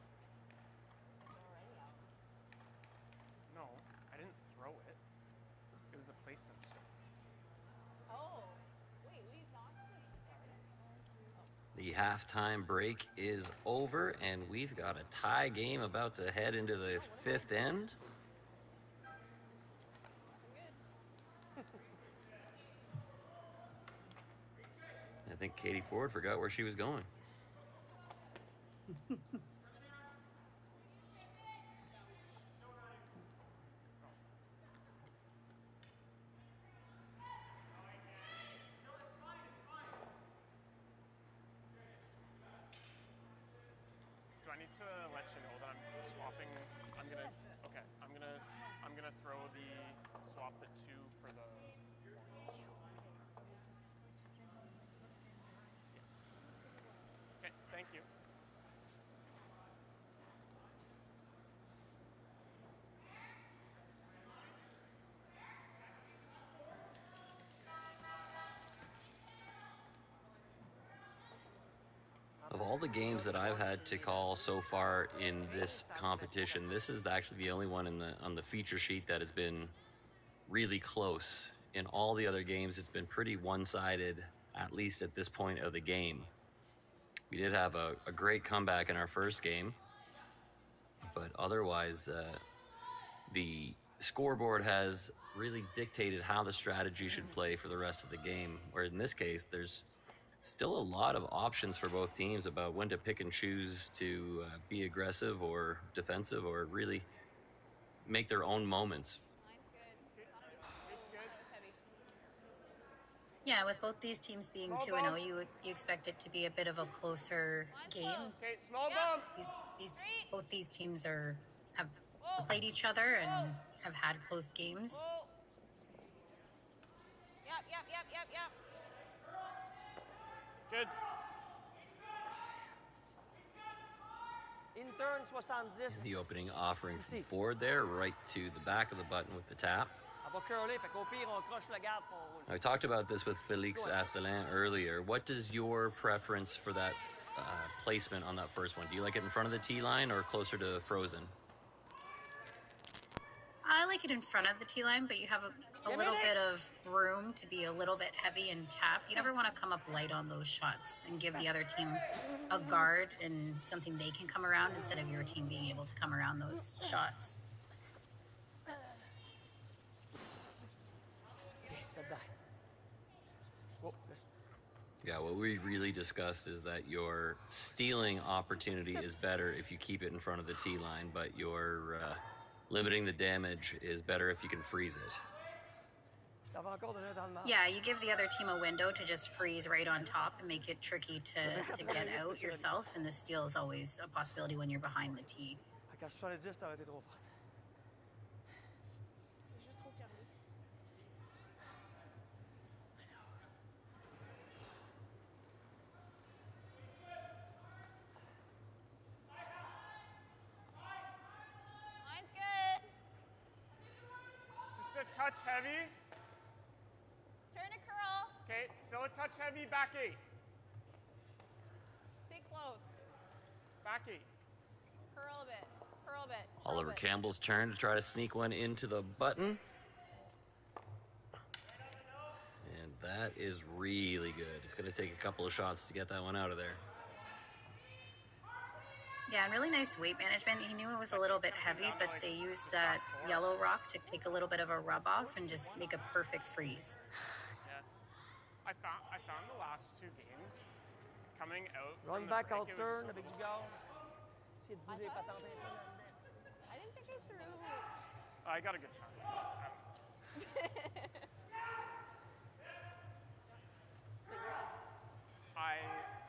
It's already out. No, I didn't throw it. It was the placement stone. Oh, wait, we've not started? The halftime break is over, and we've got a tie game about to head into the fifth end. I'm good. I think Katie Ford forgot where she was going. Do I need to let you know that I'm swapping? I'm gonna. Okay, I'm gonna throw the swap the 2 for the orange. Yeah. Okay, thank you. Of all the games that I've had to call so far in this competition, this is actually the only one on the feature sheet that has been really close. In all the other games, it's been pretty one-sided, at least at this point of the game. We did have a great comeback in our first game, but otherwise, the scoreboard has really dictated how the strategy should play for the rest of the game, where in this case, there's still a lot of options for both teams about when to pick and choose to be aggressive or defensive or really make their own moments. Mine's good. Thought it was heavy. Yeah, with both these teams being 2-0, you expect it to be a bit of a closer game. Okay, small bump. Both these teams have played each other and have had close games. Yep. Good. In turn, 70. The opening offering from Ford there, right to the back of the button with the tap. Elle va curler, fait qu'au pire, on croche le garde pour on roule. I talked about this with Félix Asselin earlier. What does your preference for that placement on that first one? Do you like it in front of the tee line or closer to frozen? I like it in front of the tee line, but you have a little bit of room to be a little bit heavy and tap. You never want to come up light on those shots and give the other team a guard and something they can come around instead of your team being able to come around those shots. Yeah, what we really discussed is that your stealing opportunity is better if you keep it in front of the tee line, but your limiting the damage is better if you can freeze it. Yeah, you give the other team a window to just freeze right on top and make it tricky to get out yourself, and the steal is always a possibility when you're behind the tee. Line's good. Just a touch heavy. Turn to curl. Okay, still a touch heavy, back 8. Stay close. Back 8. Curl a bit. Oliver Campbell's turn to try to sneak one into the button. And that is really good. It's going to take a couple of shots to get that one out of there. Yeah, and really nice weight management. He knew it was a little bit heavy, but they used that yellow rock to take a little bit of a rub off and just make a perfect freeze. Yeah. I found the last 2 games coming out. Run back, out turn avec du gaz. Essayez de bouger les patentes un peu là-dedans. I didn't think I threw. I got a good time last time. I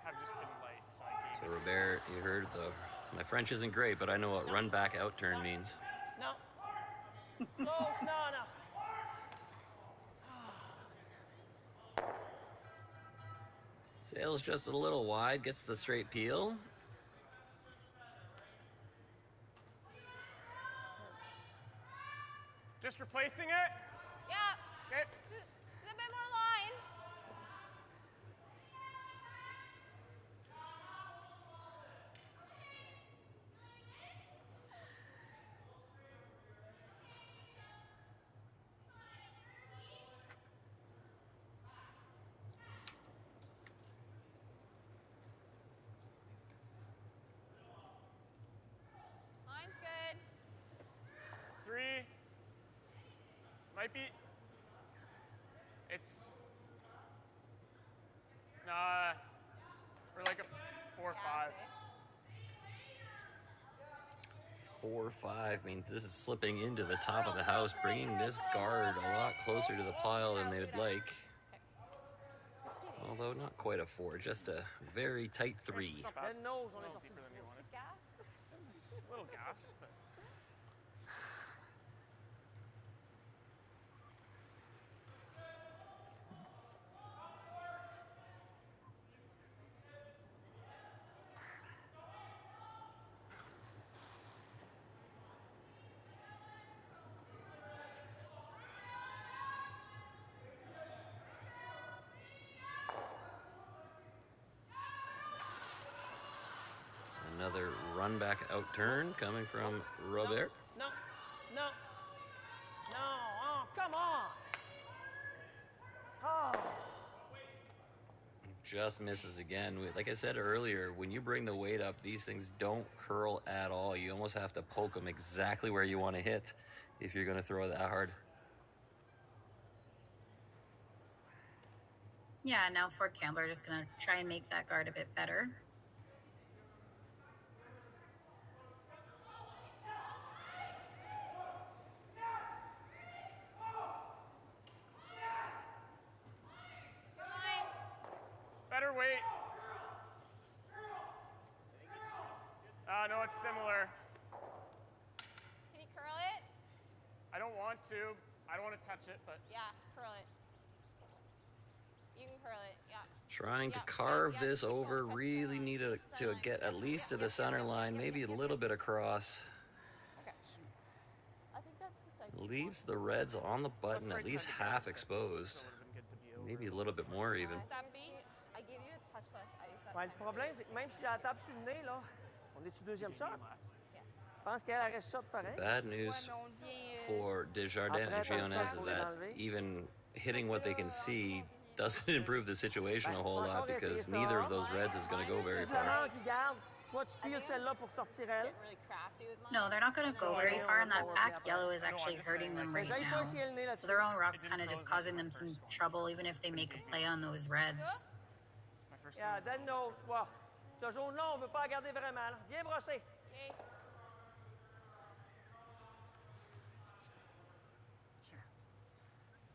have just been light, so I gave So Robert, you heard my French isn't great, but I know what run back out turn means. No. Close, no. Sails just a little wide, gets the straight peel. Just replacing it? Yeah. Okay. Just a bit more line. Line's good. 3. Might be. It's. Nah. Or like a 4 or 5. 4-5 means this is slipping into the top of the house, bringing this guard a lot closer to the pile than they would like. Although not quite a 4, just a very tight 3. Then nose, on est sorti. Deeper than you wanted. Gas. A little gas, but. Another run back out turn coming from Robert. No. Oh, come on. Oh. Just misses again. Like I said earlier, when you bring the weight up, these things don't curl at all. You almost have to poke them exactly where you want to hit if you're going to throw that hard. Yeah, now Fort Campbell are just going to try and make that guard a bit better. want to. I don't want to touch it, but Yeah, curl it. You can curl it, yeah. Trying to carve this over, really need to get at least to the center line, maybe a little bit across. Okay. I think that's the second. Leaves the reds on the button at least half exposed. Maybe a little bit more even. I gave you a touch less ice that Ouais, le time. problème, c'est que même si j'ai la tape sur le nez, là, on est-tu deuxième shot? Je pense qu'elle reste shot pareil. Bad news for Desjardins and Gionnes is that even hitting what they can see doesn't improve the situation a whole lot because neither of those reds is going to go very far. Toi, tu piles celle-là pour sortir elle. No, they're not going to go very far, and that back yellow is actually hurting them right now. So their own rock's kind of just causing them some trouble, even if they make a play on those reds. Yeah, then nose. Wow. Ce jaune-là, on ne veut pas la garder vraiment. Là. Viens brosser. Okay. Sure.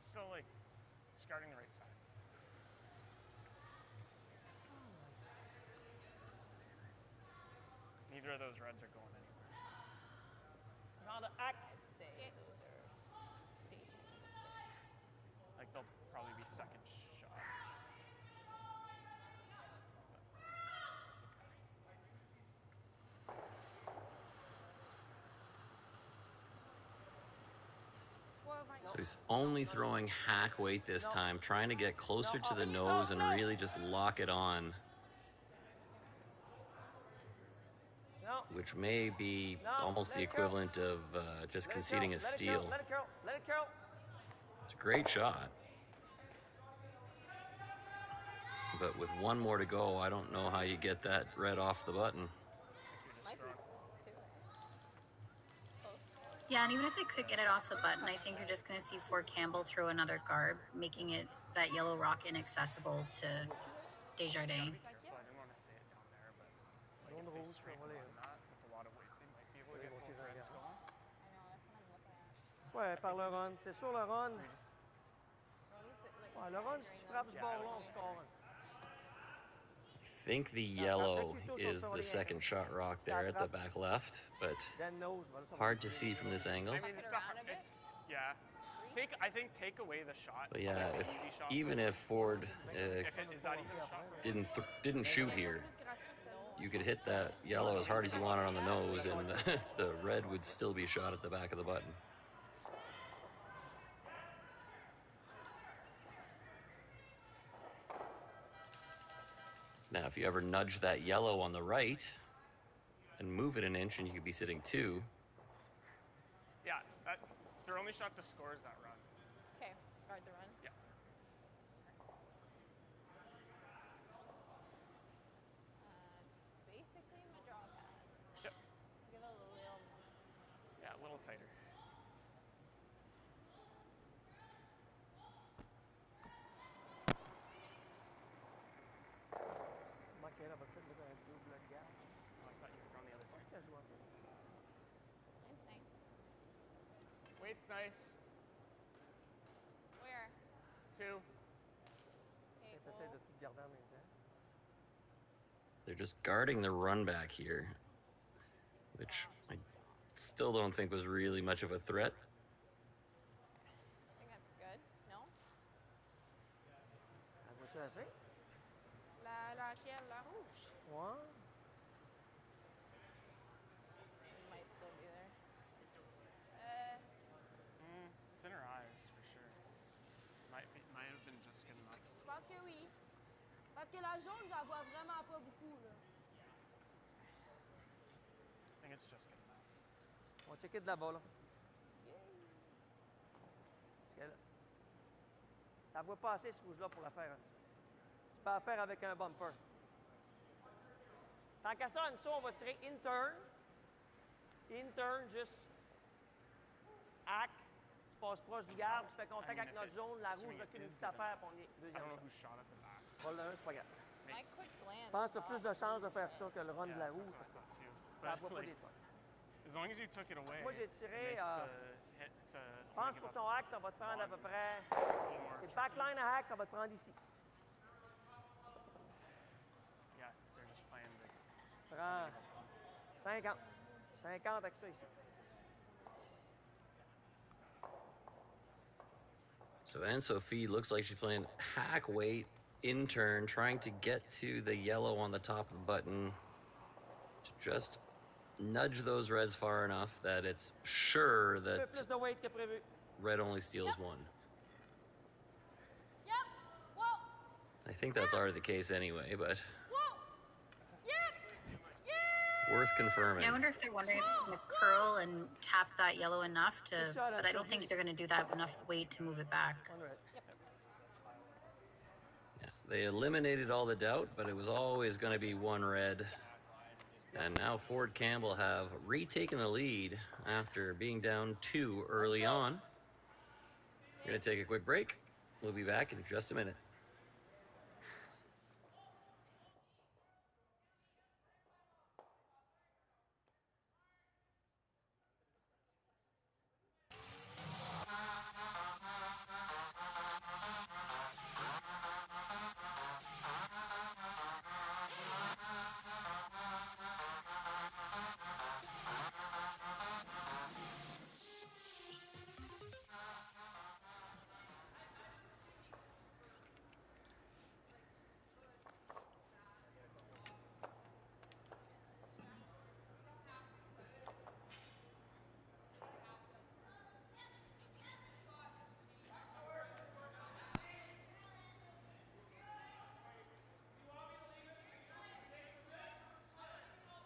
Still, like, discarding the right side. Neither of those reds are going anywhere. Genre de hack. Say those are stations. Like, they'll probably be second shot. So he's only throwing hack weight this time, trying to get closer to the nose and really just lock it on. Which may be almost the equivalent of just conceding a steal. Let it curl. Let it curl. It's a great shot. But with one more to go, I don't know how you get that red off the button. Yeah, and even if they could get it off the button, I think you're just going to see Ford Campbell throw another guard, making it that yellow rock inaccessible to Desjardins. Ouais, par le run. C'est sur le run. Ouais, le run, si tu frappes ce bord-là, on score. I think the yellow is the second shot rock there at the back left, but hard to see from this angle. I mean, yeah. I think take away the shot. But yeah, even if Ford didn't shoot here, you could hit that yellow as hard as you wanted on the nose, and the red would still be shot at the back of the button. Now, if you ever nudge that yellow on the right and move it an inch, and you could be sitting 2. Yeah, their only shot to score is that run. Okay, guard the run. Yeah. It's basically my draw pad. Yep. Give it a little. Yeah, a little tighter. Weight's nice. Where? 2. Okay, cool. They're just guarding the run back here, which I still don't think was really much of a threat. I think that's good. No? Vois-tu assez? Laquelle? La rouge? Ouais. It might still be there. It's in her eyes, for sure. Might have been just good enough. Je pense que oui. Parce que la jaune, j'en vois vraiment pas beaucoup, là. I think it's just good enough. On va checker de là-bas, là. Parce que t'en vois pas assez, ce rouge-là, pour la faire. Hein. Tu peux la faire avec un bumper. Tant qu'à ça, on va tirer in-turn. In-turn, juste hack. Tu passes proche du garde, tu fais contact avec notre jaune, la rouge recule une petite affaire, puis on est deuxième shot. Vol de 1, c'est pas grave. Je pense que tu as plus de chances de faire ça que le run de la rouge, parce que tu n'en vois pas des toits. As long as you took it away. Moi, j'ai tiré. Je pense pour ton hack, ça va te prendre à peu près. C'est backline à hack, ça va te prendre ici. Yeah, they're just playing big. Prends 50. 50 avec ça ici. So Anne-Sophie looks like she's playing hack weight in turn, trying to get to the yellow on the top of the button to just nudge those reds far enough that it's sure that red only steals one. Yep. Whoa. I think that's already the case anyway, but Whoa. Yep. Yeah. worth confirming. Yeah, I wonder if they're wondering if it's going to curl and tap that yellow enough to, but I don't think they're going to do that with enough weight to move it back. Yeah, they eliminated all the doubt, but it was always going to be one red. And now Ford Campbell have retaken the lead after being down 2 early on. We're going to take a quick break. We'll be back in just a minute.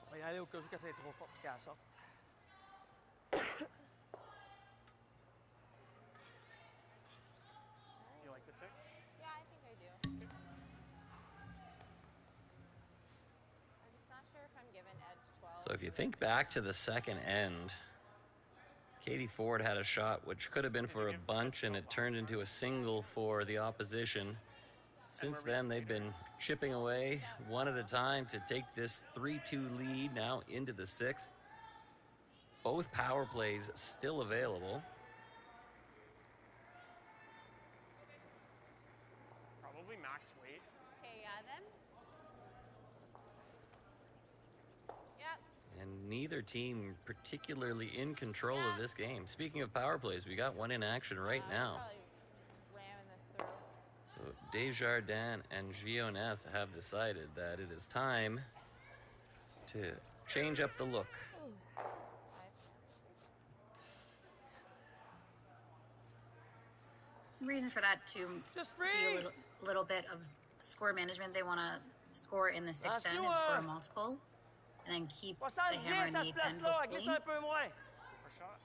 On va y aller au cas où que c'est trop fort qu'elle sorte. You like the tick? Yeah, I think I do. I'm just not sure if I'm given edge 12. So if you think back to the second end, Katie Ford had a shot which could have been for a bunch, and it turned into a single for the opposition. Since then, they've been chipping away one at a time to take this 3-2 lead now into the 6th. Both power plays still available. Probably max weight. Okay, yeah, then. Yep. And neither team particularly in control of this game. Speaking of power plays, we got one in action right now. Probably ramming this through. So Desjardins and GIO have decided that it is time to change up the look. The reason for that to be a little bit of score management. They want to score in the 6th end and score multiple, and then keep the hammer in the 8th end, hopefully. For shot.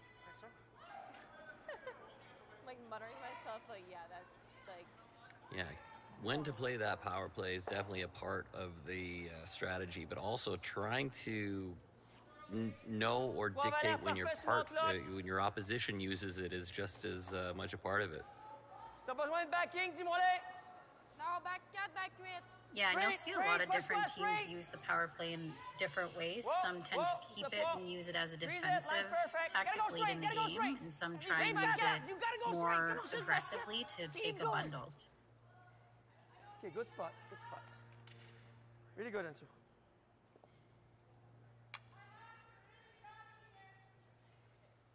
I'm like muttering to myself, like, yeah, that's like. Yeah, when to play that power play is definitely a part of the strategy, but also trying to know or dictate when when your opposition uses it is just as much a part of it. Si t'as besoin de backing, dis-moi. No, back 4, back 8. Yeah, and you'll see a lot of different teams use the power play in different ways. Some tend to keep it and use it as a defensive tactic late in the game, and some try and use it more aggressively to take a bundle. Okay, good spot, good spot. Really good answer.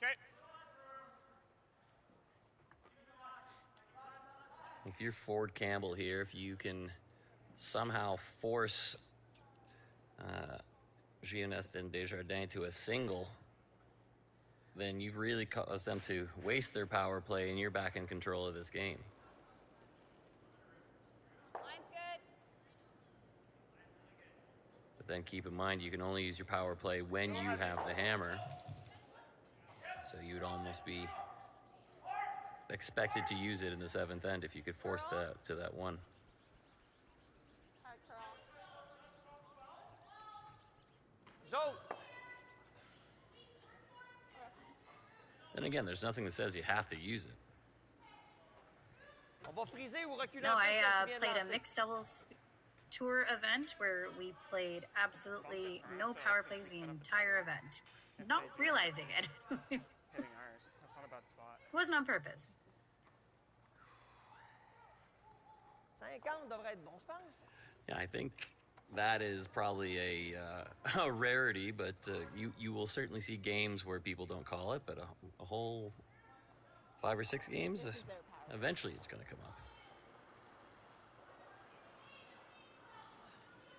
Okay. If you're Ford Campbell here, if you can somehow force Gionest and Desjardins to a single, then you've really caused them to waste their power play, and you're back in control of this game. Line's good. But then keep in mind, you can only use your power play when you have the hammer. So you would almost be expected to use it in the 7th end if you could force that to that one. All right, curl. Zone. Then again, there's nothing that says you have to use it. On va friser ou reculer No, un peu, I celle qui vient played a danser. mixed doubles tour event where we played absolutely no power plays the entire event, not realizing it. It Hitting ours. That's not a bad spot. wasn't on purpose. 50 devrait être bon, je pense. Yeah, I think that is probably a rarity, but you will certainly see games where people don't call it, but a whole 5 or 6 games. This is their power Eventually, it's going to come up.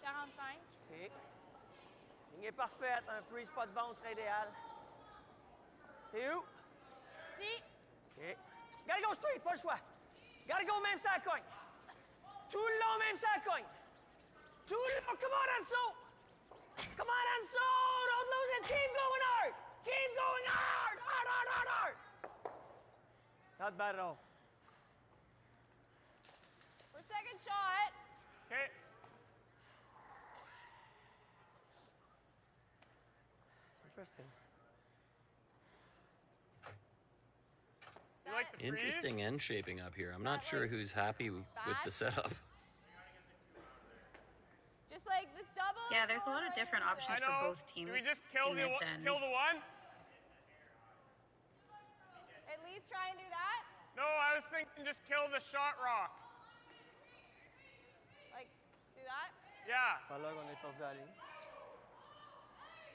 45. OK. Ligne est parfaite. Un free spot bounce serait idéal. T'es où? Si. OK. Gotta go straight, pas le choix. Gotta go même ça cogne. Tout le long, même ça cogne. Tout le long. Come on, Anso. Come on, Anso. Don't lose it. Keep going hard. Keep going hard. Hard, hard, hard, hard. Not bad at all. For second shot. Okay. Interesting. You like the freeze? Interesting end shaping up here. I'm not sure who's happy with the setup. Just like this double. Yeah, there's a lot of different options I for know. both teams Do we just kill in the this one? end. Kill the one? At least try and do that. No, I was thinking just kill the shot rock. Like, do that. Yeah. Pas là qu'on est perdu à la ligne.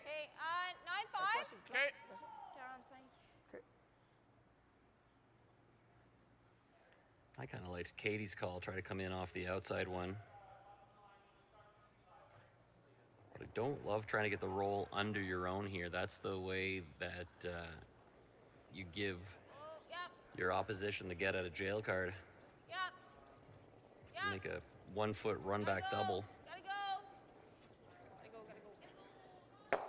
Okay, 9-5. Okay. 45. I kind of liked Katie's call, try to come in off the outside one. But I don't love trying to get the roll under your own here. That's the way that you give your opposition the get out of jail card. Yep. Yep. Make a 1 foot run back double. Gotta go.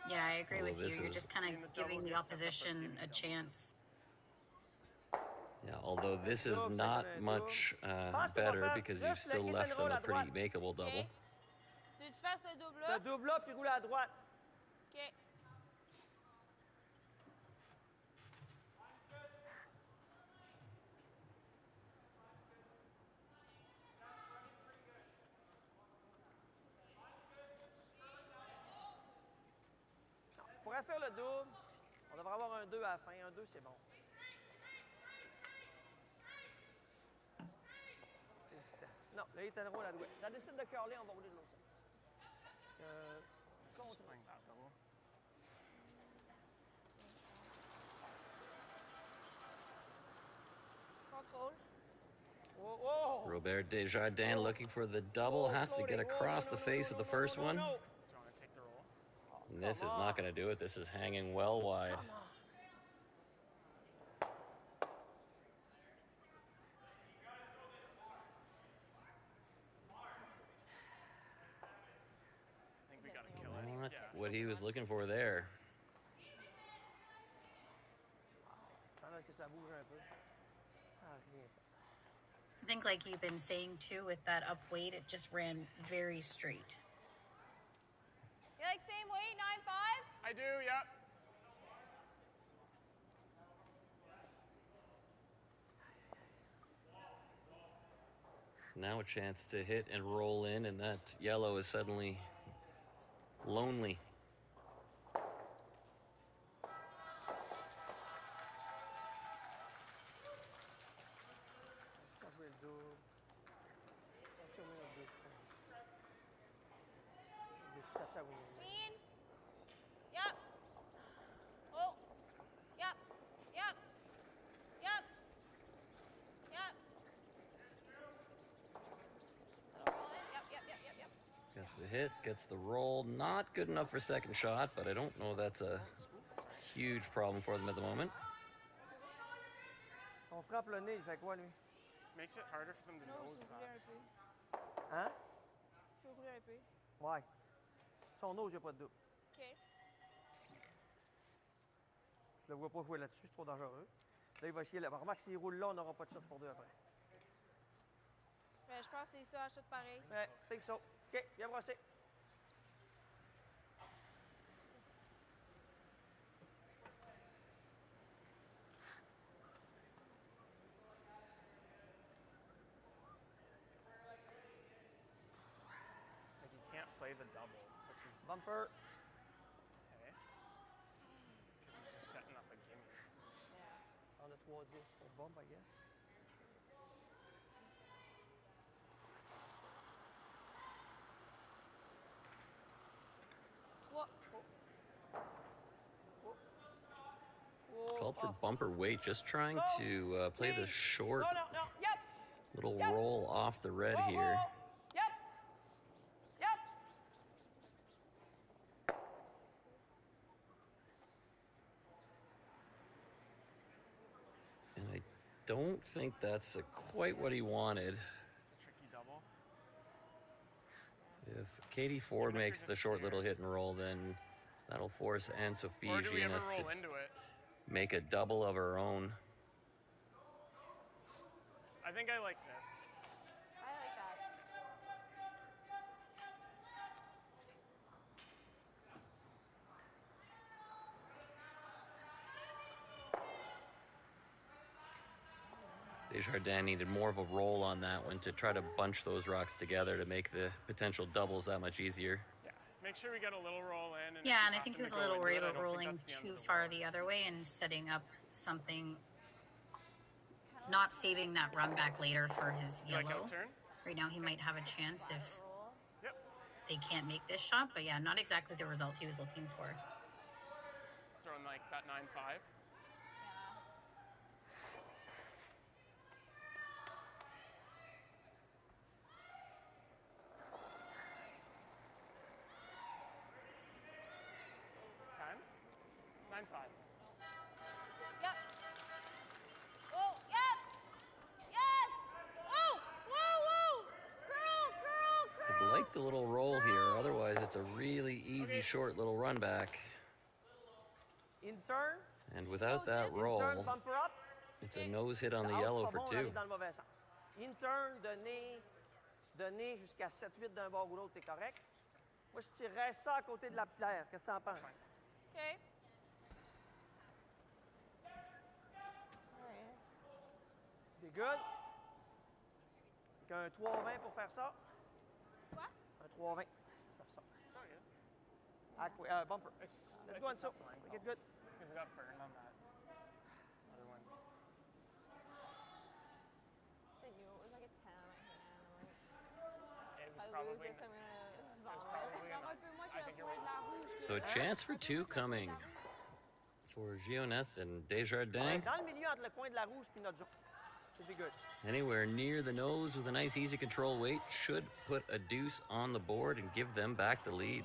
Yeah, I agree Oh, with you. this You're is- just kind of giving the opposition a chance. Yeah, although this is not much better because you've still left them a pretty makeable double. Tu veux que tu fasses le double Le là? double là, puis roule à droite. OK. On pourrait faire le double. On devrait avoir un 2 à la fin. Un 2, c'est bon. Hésitant. Non, là, il est en roule à droite. Ça décide de curler, on va rouler de l'autre side. Contre. Contrôle. Oh, oh! Robert Desjardins looking for the double, has to get across the face of the first one. Do you want to take the roll? And this is not going to do it. This is hanging well wide. I think we got to kill it. Not Yeah. what he was looking for there. Pendant que ça bouge un peu. Ah, rien fait. I think, like you've been saying too, with that up weight, it just ran very straight. You like same weight, 9-5? I do, yep. Now a chance to hit and roll in, and that yellow is suddenly lonely. Je vais jouer le double. Confirmer le double. Je vais tout à fait rouler. Clean. Yep. Oh. Yep. Yep. Yep. Yep. Yep. Gets the hit, gets the roll. Not good enough for second shot, but I don't know that's a huge problem for them at the moment. On frappe le nez, il fait quoi, lui? Makes it harder for them to Non, nose tu peux rouler that. un peu. Hein? Tu peux rouler un peu. Ouais. Son nose, il n'y a pas de double. OK. Je le vois pas jouer là-dessus, c'est trop dangereux. Là, il va essayer là. Remarque, s'il roule là, on n'aura pas de shot pour deux après. Mais je pense que c'est ça, achète pareil. Ouais, think so. OK, bien brossé. Like you can't play the double, which is Bumper. okay. Because he's just setting up a gimme. On a 3-10 pour bump, I guess. called for bumper weight, just trying to play the short little roll off the red here. And I don't think that's quite what he wanted. It's a tricky double. If Katie Ford makes the short little hit and roll, then that'll force Anne-Sophie Or do we ever Gionesque to roll into it? make a double of her own. I think I like this. I like that. Desjardins needed more of a roll on that one to try to bunch those rocks together to make the potential doubles that much easier. Yeah, make sure we get a little roll in. And Yeah, and I think he was a little worried about rolling too far the other way and setting up something, not saving that run back later for his yellow. Right now he might have a chance if they can't make this shot, but yeah, not exactly the result he was looking for. Throwing like that 9-5. Yep. Oh, yep. Yes. Oh, whoa, whoa. Curl. I'd like the little roll here, otherwise it's a really easy short little run back. In turn. And without that roll, it's a nose hit on the yellow for 2. In turn, donner jusqu'à 7-8 d'un bord ou l'autre, t'es correct. Moi, je tirerais ça à côté de la pierre. Qu'est-ce que t'en penses? Okay. Be good. Avec un 3-20 pour faire ça. Quoi? Un 3-20 pour faire ça. Bumper. Let's go on so. Make it good. Because we got burned on that other one. I knew it was like a 10 on my hand. I'm like, It if was I lose probably. this, I'm gonna probably vomit. I think you're right. So a chance for 2 coming for Gionesque and Desjardins. Dans le milieu entre le coin de la rouge puis notre jaune. Should be good. Anywhere near the nose with a nice easy control weight should put a deuce on the board and give them back the lead.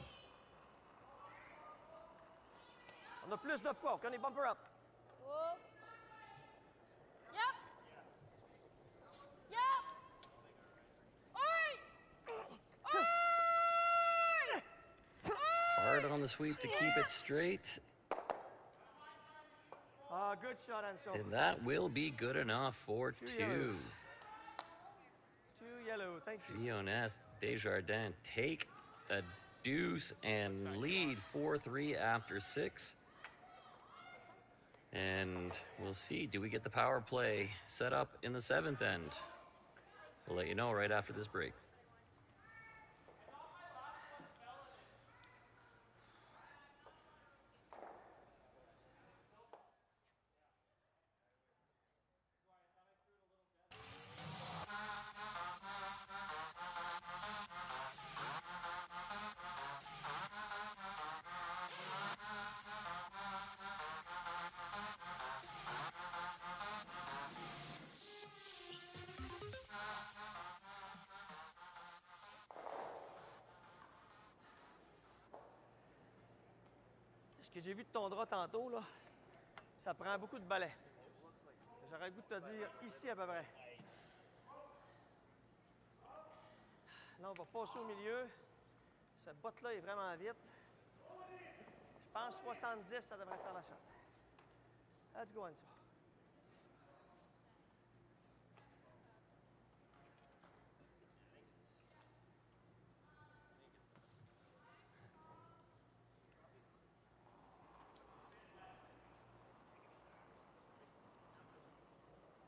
On a plus de poids. On est bumper up. Whoa. Yep. Yep. Hard on the sweep to keep it straight. Good shot, Anso. And that will be good enough for 2. 2 yellow, thank you. Gionesque, Desjardins take a deuce and lead 4-3 after 6. And we'll see, do we get the power play set up in the 7th end? We'll let you know right after this break. Ce que j'ai vu de ton drap tantôt, là, ça prend beaucoup de balais. J'aurais le goût de te dire ici à peu près. Là, on va passer au milieu. Cette botte-là est vraiment vite. Je pense 70, ça devrait faire la shot. Let's go on ça.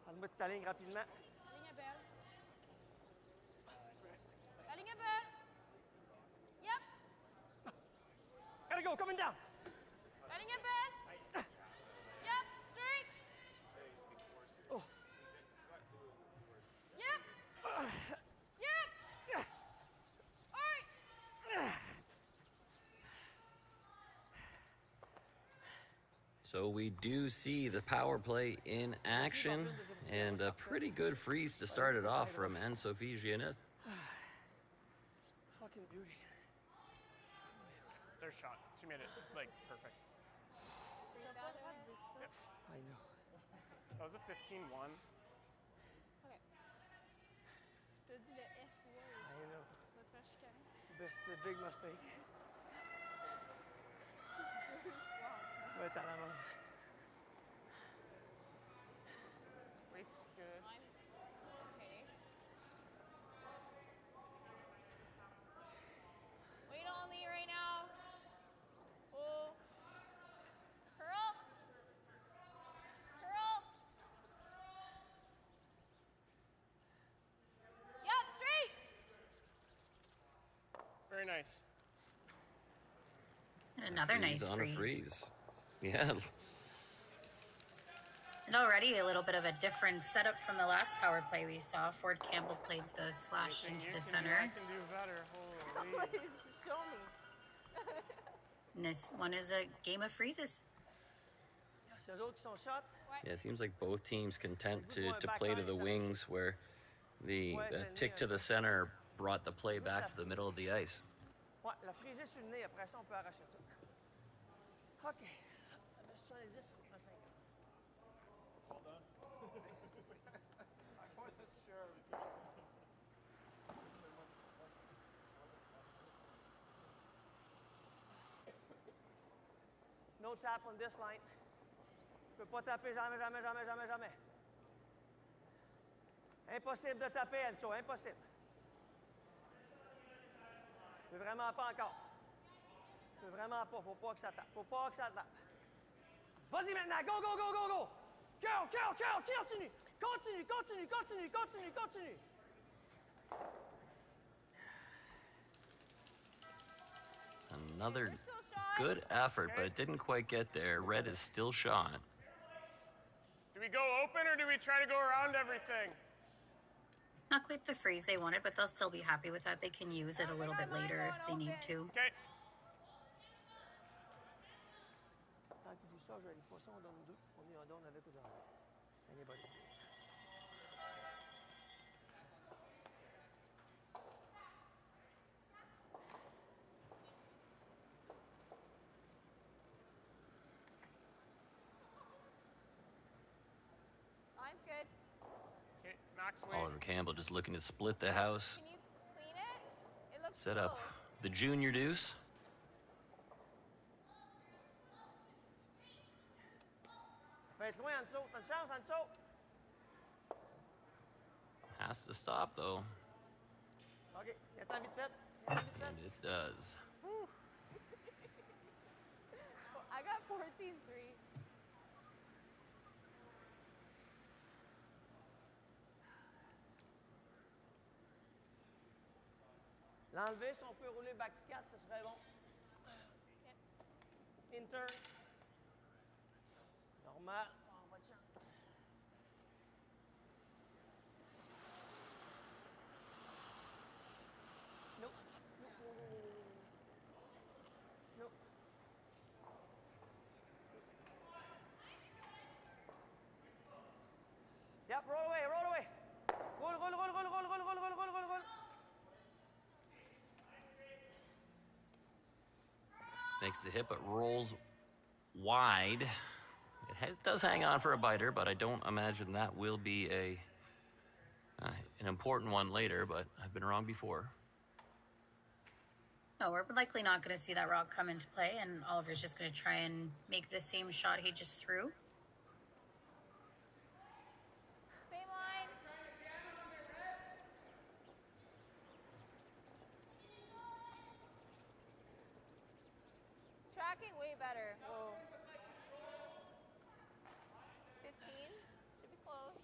Parle-moi de ta ligne rapidement. La ligne est belle. La ligne est belle. Yep. Gotta go, coming down. La ligne est belle. Yep, straight. Oh. Yep. Yep. All right. So we do see the power play in action, and a pretty good freeze to start it off from Anne-Sophie Giannet. Fucking beauty. Their shot. She made it, like, perfect. Yep. I know. That was a 15-1. OK. Je te dis le F word. I know. Tu vas te faire chicaner. Best big mistake. Deux fois. Ouais, t'as la main. Weight's good. Mine's okay. Weight only right now. Pull. Curl. Curl. Yep, straight. Very nice. And another nice On freeze. a freeze. Yeah. And already a little bit of a different setup from the last power play we saw. Ford Campbell played the slash Anything into you the can center. do, I can do better. Holy. Show me. And this one is a game of freezes. C'est eux autres qui sont shot. Yeah, it seems like both teams content to play to the wings, where the tick to the center brought the play back to the middle of the ice. Ouais, la frisée sur le nez, après ça, on peut arracher tout. OK. 70, ça prend 5 ans. Well done. I wasn't sure. No tap on this line. Tu peux pas taper jamais, jamais, jamais, jamais, jamais. Impossible de taper, Elso, impossible. Tu peux vraiment pas encore. Tu peux vraiment pas, faut pas que ça tape. Faut pas que ça tape. Vas-y maintenant, go, go, go, go, go! Curl, curl, curl, continue! Continue, continue, continue, continue, continue! Another good effort, but it didn't quite get there. Red is still shot. Do we go open or do we try to go around everything? Not quite the freeze they wanted, but they'll still be happy with that. They can use it a little bit later if they need to. Okay. Tant qu'il vous sort, je vais aller poisson, on donne 2. On donne avec ou dans l'autre. Anybody. Mine's good. Okay, Max weight. Oliver Campbell just looking to split the house, Can you clean it? It looks set up close. the junior deuce. Va être loin en dessous. T'as une chance en dessous. Has to stop though, OK, il attend vite fait. Il attend vite fait. and it does. I got 14-3. L'enlever, si on peut rouler back 4, ce serait bon. Intern. Normal. On va de chance. Nope. Nope. Yep, roll away, roll away. Roll, roll, roll, roll, roll, roll, roll, roll, roll, roll, roll. Makes the hit, but rolls wide. It does hang on for a biter, but I don't imagine that will be an important one later, but I've been wrong before. No, we're likely not going to see that rock come into play, and Oliver's just going to try and make the same shot he just threw. Same line. It's tracking way better. Whoa. 15. Should be close.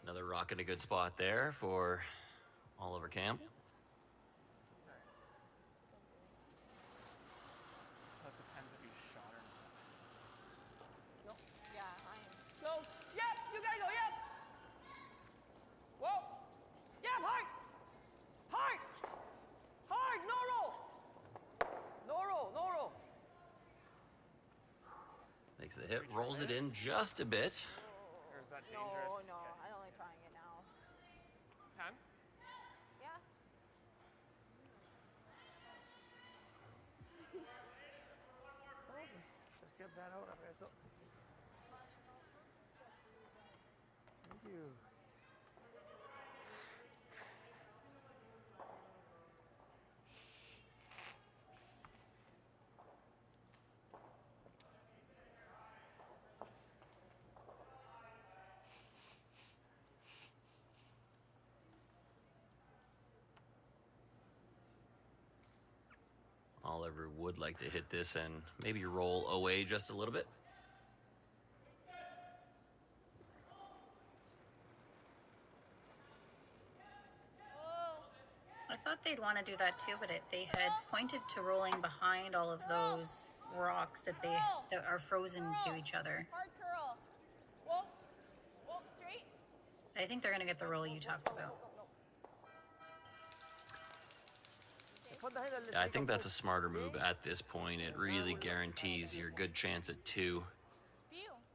Another rock in a good spot there for Oliver Camp. That depends if he's shot or not. No. Yeah, I am. Close. Yep, you guys go, yep. Whoa. Yep, hard. Hard. Takes the hit, rolls it in just a bit. Or is that dangerous? No, I don't like trying it now. 10? Yeah. Okay, let's get that out après ça. Thank you. Oliver would like to hit this and maybe roll away just a little bit. I thought they'd want to do that too, but they had pointed to rolling behind all of those rocks that are frozen to each other. Hard curl. Whoa. Whoa, straight. I think they're going to get the roll you talked about. Yeah, I think that's a smarter move at this point. It really guarantees your good chance at 2.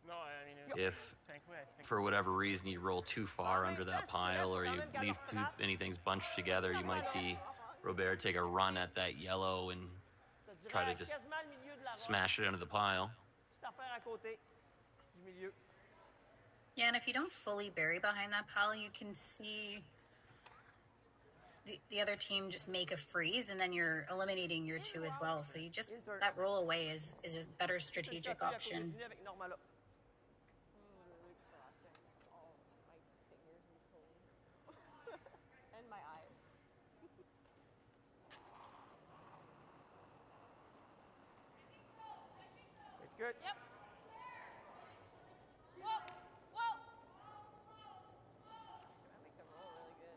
No, I mean, If, thankfully, I think for whatever reason, you roll too far under that pile or you leave too many things bunched together, you might see Robert take a run at that yellow and try to just smash it into the pile. Yeah, and if you don't fully bury behind that pile, you can see the other team just make a freeze, and then you're eliminating your 2 as well. So you just, that roll away is a better strategic option. And my eyes. It's good. Yep. Whoa. Whoa. That makes it roll really good.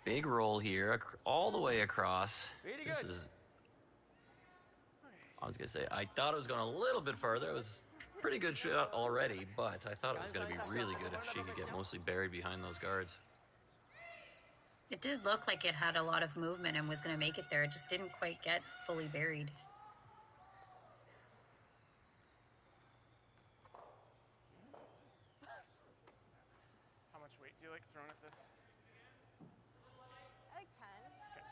Big roll here, all the way across. Really This good. is, I was gonna say, I thought it was going a little bit farther. It was a pretty good shot already, but I thought it was gonna be really good if she could get mostly buried behind those guards. It did look like it had a lot of movement and was going to make it there. It just didn't quite get fully buried. how much weight do you like throwing at this? I like 10. Okay.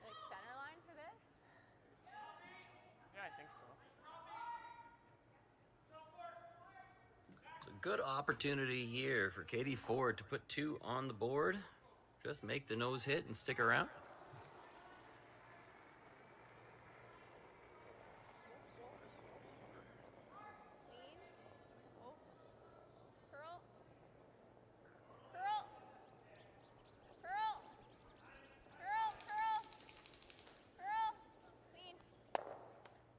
Like center line for this? Yeah, I think so. It's a good opportunity here for Katie Ford to put 2 on the board. Just make the nose hit and stick around. Lean. Oh. Curl. Curl. Curl. Curl. Curl. Curl. Lean.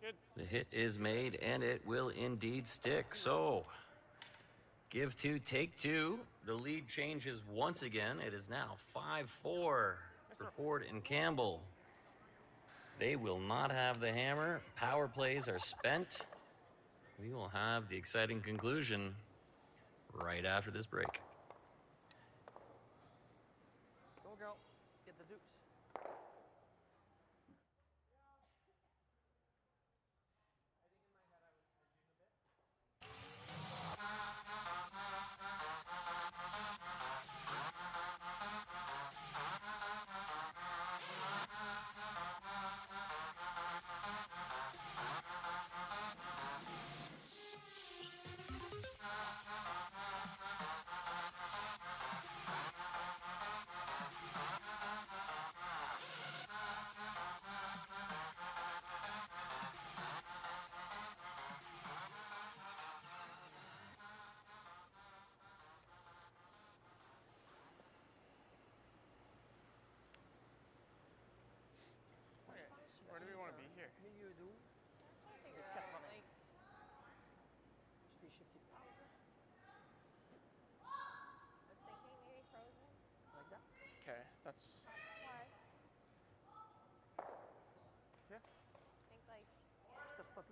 Good. The hit is made, and it will indeed stick. So, give 2, take 2. The lead changes once again. It is now 5-4 for Ford and Campbell. They will not have the hammer. Power plays are spent. We will have the exciting conclusion right after this break. Go, girl. Let's get the deuce.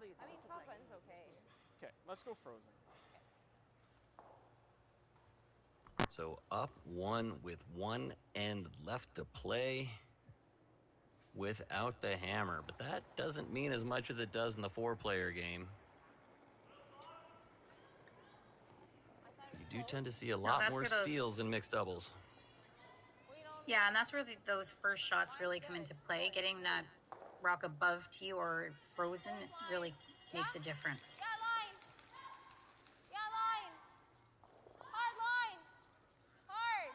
il est I mean, toute top la game. button's okay. Okay, let's go frozen. So up 1 with 1 end left to play without the hammer. But that doesn't mean as much as it does in the 4-player game. You do tend to see a lot that's more where those- steals in mixed doubles. Yeah, and that's where those first shots really come into play. Getting that rock above tee or frozen really makes a difference. Yeah, line. Yeah, line. Hard line. Hard.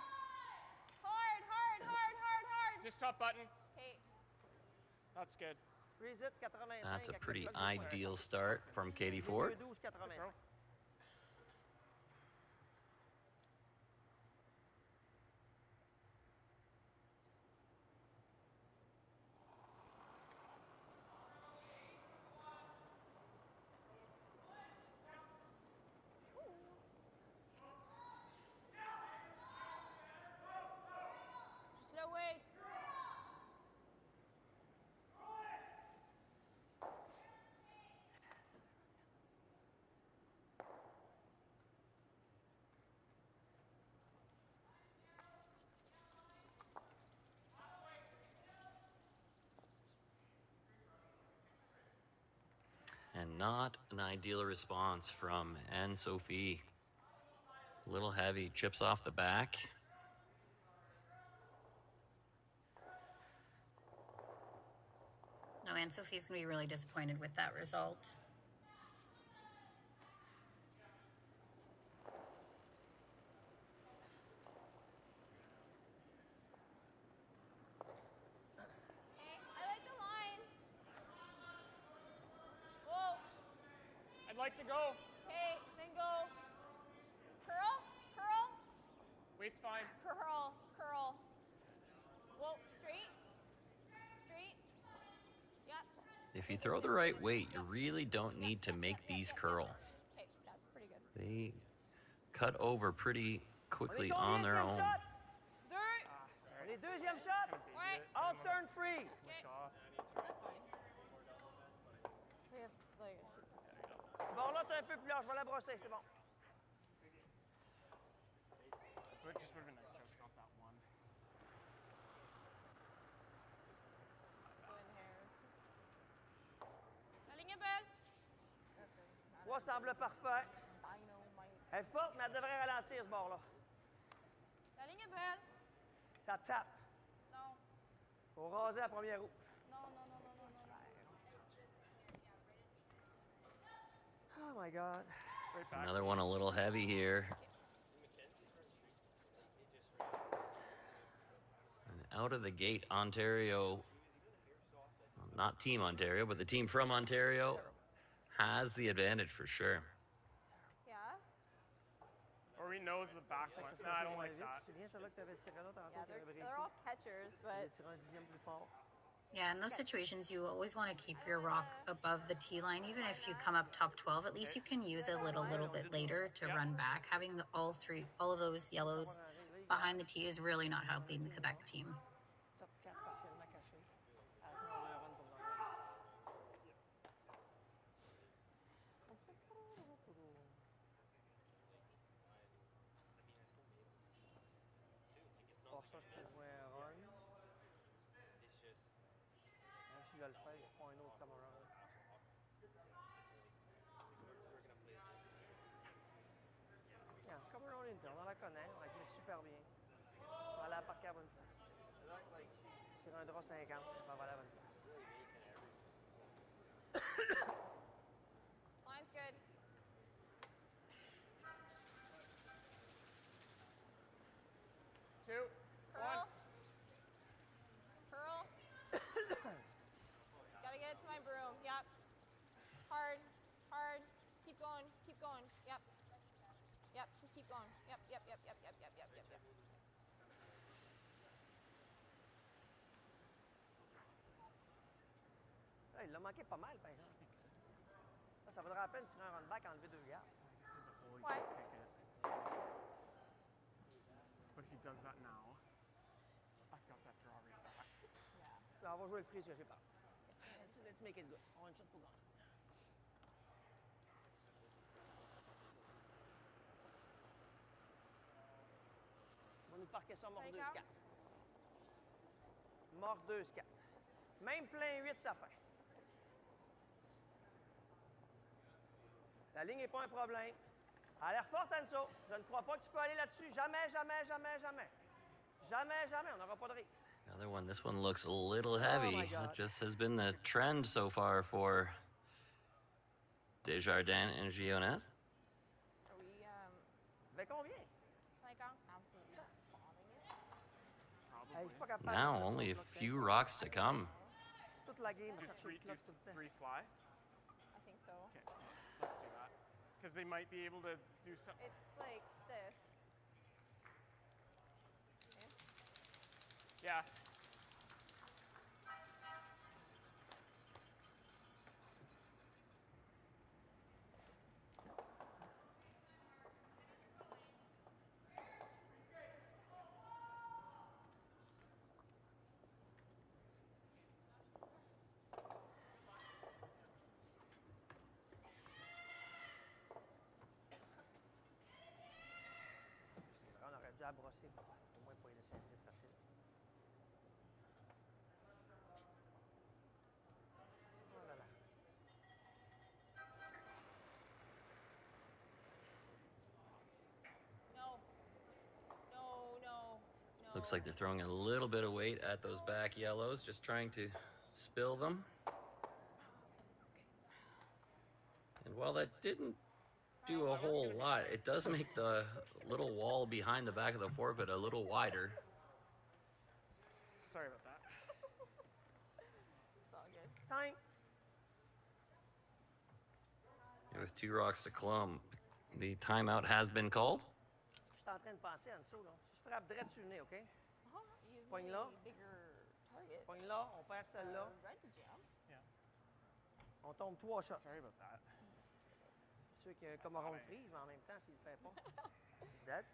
Hard, hard, hard, hard, hard. Just top button. Okay. That's good. Freeze it, 85. That's a avec pretty le plug de ideal fer. start from Katie Ford. 12, 85. Slow weight. And not an ideal response from Anne-Sophie. A little heavy, chips off the back. No, Anne Sophie's gonna be really disappointed with that result. Okay, I like the line. Whoa. I'd like to go. Okay, then go. Curl, curl, Weight's fine. curl, curl. Whoa, straight. Straight. Yep. If you throw the right weight, you really don't need to make these curl. Okay, that's pretty good. They cut over pretty quickly On est on their combien de own. shot? Deux. Les deuxième shot. Ouais. Out turn free. OK. That's fine. We have like a shoot. Ce bord-là, t'es un peu plus large. Je vais la brosser, c'est bon. But it just would have been nice to have got that one. Spin hairs. La ligne est belle. Listen, 3 semble parfait. dynamite. Elle est forte, mais elle devrait ralentir, ce bord-là. La ligne est belle. Ça tape. Non. Faut raser la première roue. Non, non, non, non, non, non. Oh, my God. Right back. Another one a little heavy here. And out of the gate, Ontario, well, not Team Ontario, but the team from Ontario has the advantage for sure. Yeah? Or he knows the back Ça, one. ça No, serait I un peu don't moins like vite. that. Tu te souviens, celle-là que tu avais tiré là tantôt, Yeah, qui avait they're all catchers, Tu but tiré un dixième plus fort. Yeah, in those situations, you always want to keep your rock above the tee line. Even if you come up top 12, at least you can use it a little bit later to run back. Having all of those yellows behind the tee is really not helping the Quebec team. Top 4 partiellement caché. À la fin, on a un run pour gagner. Pour ça, je peux jouer un run. Même si je le fais, il faut un autre comme un run. Yeah, comme un run interne, on la connaît, on la glisse super bien. On va la parquer à la bonne place. Tire un drap 50, on va aller à la bonne place. line's good. Two. Curl. Curl. Gotta get it to my broom. Yep. Hard. Hard. Keep going. Keep going. Yep. Yep. Just keep going. Yep. Yep. Yep. Yep. Yep. Yep. Yep. Yep. Yep. Là, il l'a manqué pas mal, par exemple. Là, ça vaudrait la peine sur un run back enlever 2 gardes. This is a hole. You Why? can't kick it. But if he does that now, I've got that draw right back. Là, on va jouer le freeze que j'ai pas. Let's make it good. On a une shot pour gagner. parquer ça, mort 2, 5 4. Mort 2, 4. Même plein 8, ça fait. La ligne n'est pas un problème. Elle a l'air forte, Anso. Je ne crois pas que tu peux aller là-dessus. Jamais, jamais, jamais, jamais. Jamais, jamais. On n'aura pas de risque. Another one. This one looks a little Oh heavy. my God. That just has been the trend so far for Desjardins and Gionnes. Are we, Avec combien? 50? Absolutely bombing it. Hey, je suis pas capable Now de- only a few rocks to come. Toute la game, Do chercher three, le clutch tout le temps. 3 fly? I think so. Okay, let's do that. Because they might be able to do something. It's like this. Okay. Yeah. On aurait dû abrosser pour au moins pour les laisser un peu facile. Oh là là. No. No, no, no. Looks like they're throwing a little bit of weight at those back yellows, just trying to spill them. And while that didn't do a whole lot, it does make the little wall behind the back of the forfeit a little wider. Sorry about that. It's all good. Time. And with 2 rocks to clump, the timeout has been called. Je suis en train de penser à Anso, là. Si je frappe direct sur le nez, OK? You Pogne need là. a bigger target. Pogne là, on perd celle-là. Red to jump. On tombe 3 shots. Sorry about that. C'est sûr qu'il y a un Comoron de freeze, mais en même temps, s'il ne le fait pas, he's dead.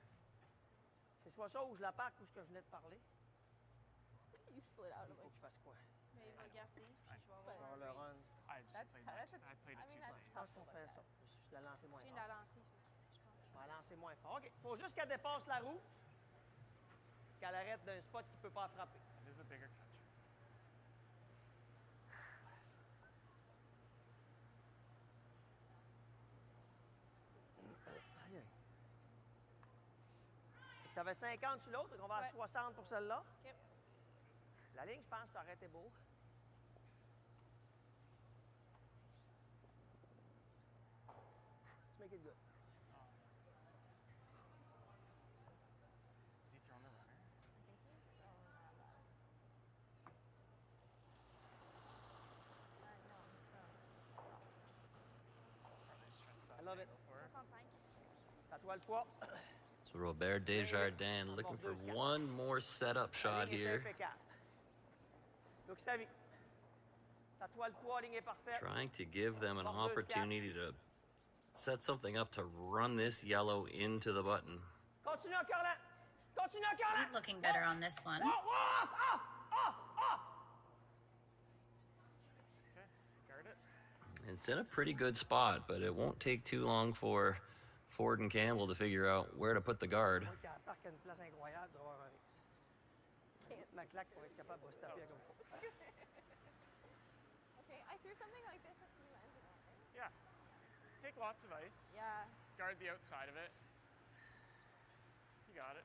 C'est soit ça ou je la parque ou ce que je venais de parler. You slid out Il of faut it. qu'il fasse quoi? Mais il va garder. Puis je vais Je vais avoir avoir le un run. race. I just That's played, that's a, I played it I mean, too that's Je safe. pense tough qu'on to fait look ça. at. Je l'ai lancé moins Je viens de fort. la lancer. Fait que je pense que Je c'est vais la lancer moins fort. OK. Il faut juste qu'elle dépasse la roue. Qu'elle arrête d'un spot qui ne peut pas frapper. It is a bigger catcher. Tu avais 50 sur l'autre, donc on va à Ouais. 60 pour celle-là. OK. La ligne, je pense, ça aurait été beau. Let's make it good. Is he throwing the runner? I think he's throwing that one. No, he's throwing. Probably just trying to set I love an it. angle for it. 65. C'est à toi le poids. So Robert Desjardins looking for one more setup La shot ligne est here, impeccable. Donc, sa vie. C'est à toi le poids, ligne est parfaite. trying to give them an opportunity to set something up to run this yellow into the button. Continue encore là. Continue encore là. Not looking better on this one. Whoa, whoa, off, off, off, off. Okay, guard it. It's in a pretty good spot, but it won't take too long for Ford and Campbell to figure out where to put the guard. Moi, qui parque à une place incroyable d'avoir un risque. Ma claque pour être capable de se taper comme il faut. Okay, I threw something like this a few months ago, right? Yeah. Take lots of ice. Yeah. Guard the outside of it. You got it.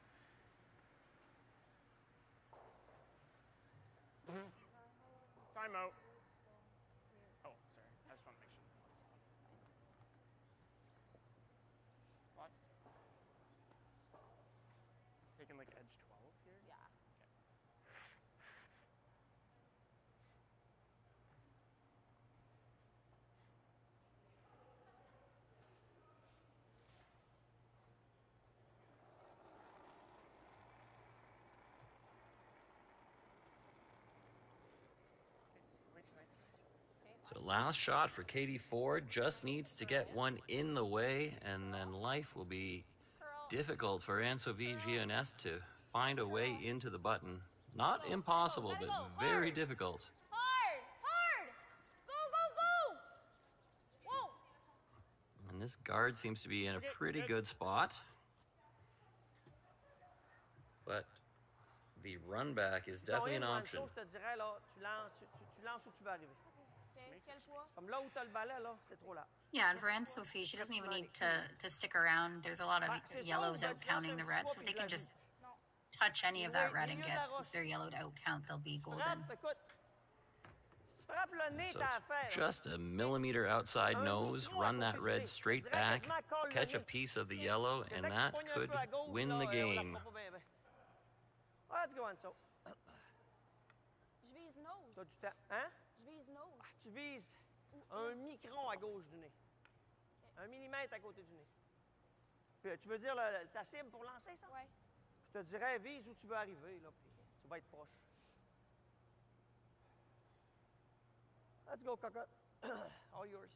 Timeout. Oh, sorry. I just want to make sure. What? Taking like edge 12 here? Yeah. Wait, can I? So last shot for Katie Ford, just needs to get one in the way, and then life will be Curl. difficult for Anne-Sophie Gionnes to find a way into the button. Not impossible, but very difficult. Hard! Hard! Go, go, go! Whoa! And this guard seems to be in a pretty good spot. but the run back is Si ton definitely an in ou en option. dessous, je te dirais, là, tu lances où tu veux arriver. Okay, quel poids? Comme là où tu as le balai, là, c'est trop là. Yeah, and for Anne-Sophie, she doesn't even need to stick around. There's a lot of yellows out counting the red, so if they can just touch any of that red and get their yellowed out count, they'll be golden. Frappe, écoute. Si tu frappes le nez, So t'as it's affaire. just a millimeter outside nose, run that red straight back, catch a piece of the yellow, and that could win the game. Ah, let's go, Anso. Je vise nose. T'as du temps. Hein? Je vise nose. Ah, tu vises un micron à gauche du nez. Un millimètre à côté du nez. Puis, tu veux dire ta cible pour lancer, ça? Ouais. Je te dirais, vise où tu veux arriver, là, puis tu vas être proche. Let's go, cocotte. All yours.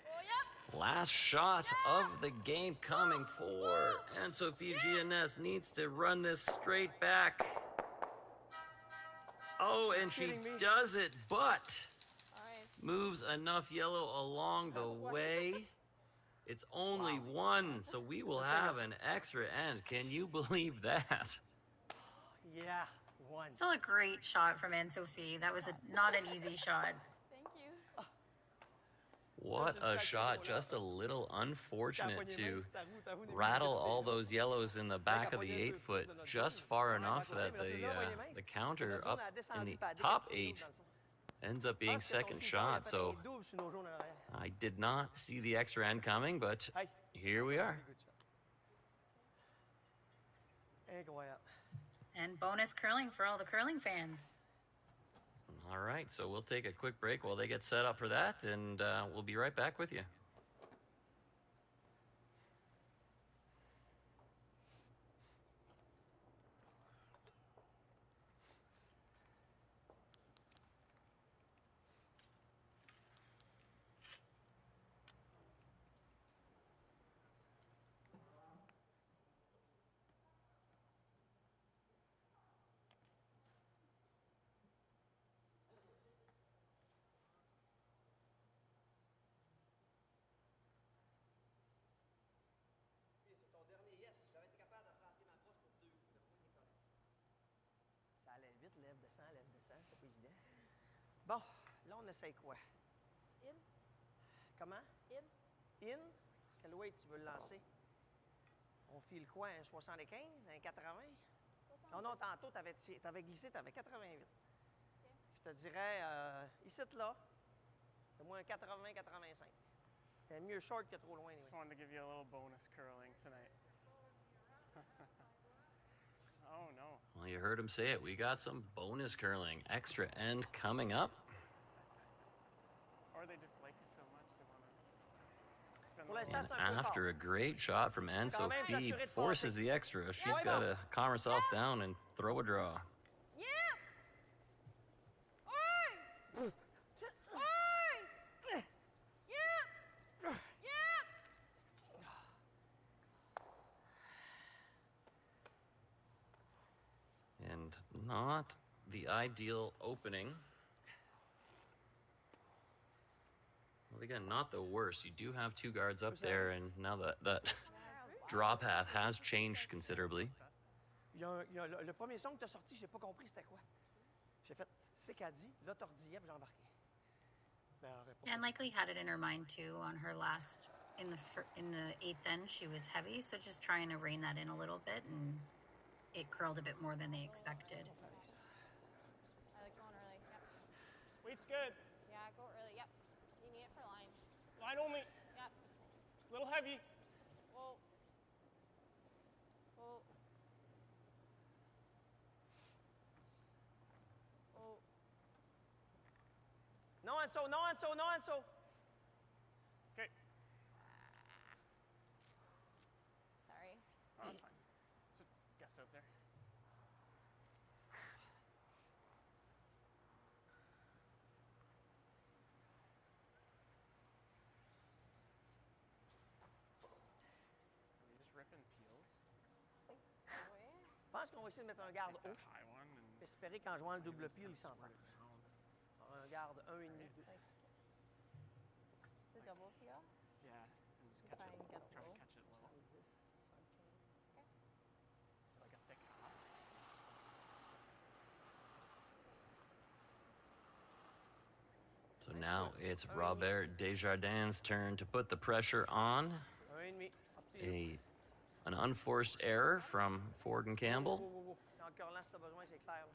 Oh, yep. Last shot of the game coming for Anne-Sophie Gionnes. Needs to run this straight back. Oh, and she does it, but All right. moves enough yellow along the way. It's only one, so we will have an extra end. Can you believe that? Yeah, one. Still a great shot from Anne-Sophie. That was not an easy shot. Thank you. What a shot. Just a little unfortunate to rattle all those yellows in the back of the 8-foot just far enough that the counter up in the top 8 ends up being second shot. So I did not see the extra end coming, but here we are. Incroyable. And bonus curling for all the curling fans. All right, so we'll take a quick break while they get set up for that, and we'll be right back with you. C'est ton dernier yes. J'avais été capable de rentrer ma brosse pour 2 coups de poing décollé. Ça allait vite, lève, descend, c'est pas évident. Bon, là, on essaye quoi? In. Comment? In. In? Quel weight tu veux le lancer? On file quoi? Un 75? Un 80? 60. Non, non, tantôt, t'avais glissé, t'avais 88. Okay. Je te dirais, ici, là, fais-moi un 80-85. C'est mieux short que trop loin. Just wanted to give you a little bonus curling tonight. Oh no. Well, you heard him say it. We got some bonus curling. Extra end coming up. Or they just like it so much they want to spend Pour the l'instant, little- c'est un peu After a great shot from Anne-Sophie, s'assurer de forces passer. the extra. She's Ouais, got bon. to calm herself down and throw a draw. Yep. Oi! Oi! Yep. Yep. And not the ideal opening. Well, again, not the worst. You do have 2 guards up there, and now that draw path has changed considerably. Le premier son que tu as sorti, j'ai pas compris c'était quoi. J'ai fait c'est qu'elle dit, là t'ordillais puis j'ai embarqué. Ben, elle aurait pas- And likely had it in her mind too on her last in the 8th end she was heavy, so just trying to rein that in a little bit, and it curled a bit more than they expected. I like going early. Yep. Weight's good. Yeah, go early. Yep. You need it for line. Line only. Yep. Little heavy. Whoa. Whoa. Whoa. Non, Anso, non, Anso, non, Anso. Okay. Sorry. Oh, that's fine. It's a guess out there. Are we just ripping peels? Je pense qu'on va essayer de mettre un garde Take haut. that high one and Mais espérer qu'en jouant le double pile, il s'entraîne. On garde 1,5, 2. The double peel? Yeah, and just Try and get a try low. to catch it low. 70, 75. So like a thick half. So now it's Robert Desjardins' turn to put the pressure on. 1,5. Up to you. An unforced error from Ford and Campbell. Quand curlant, si t'as besoin, c'est clair. Là.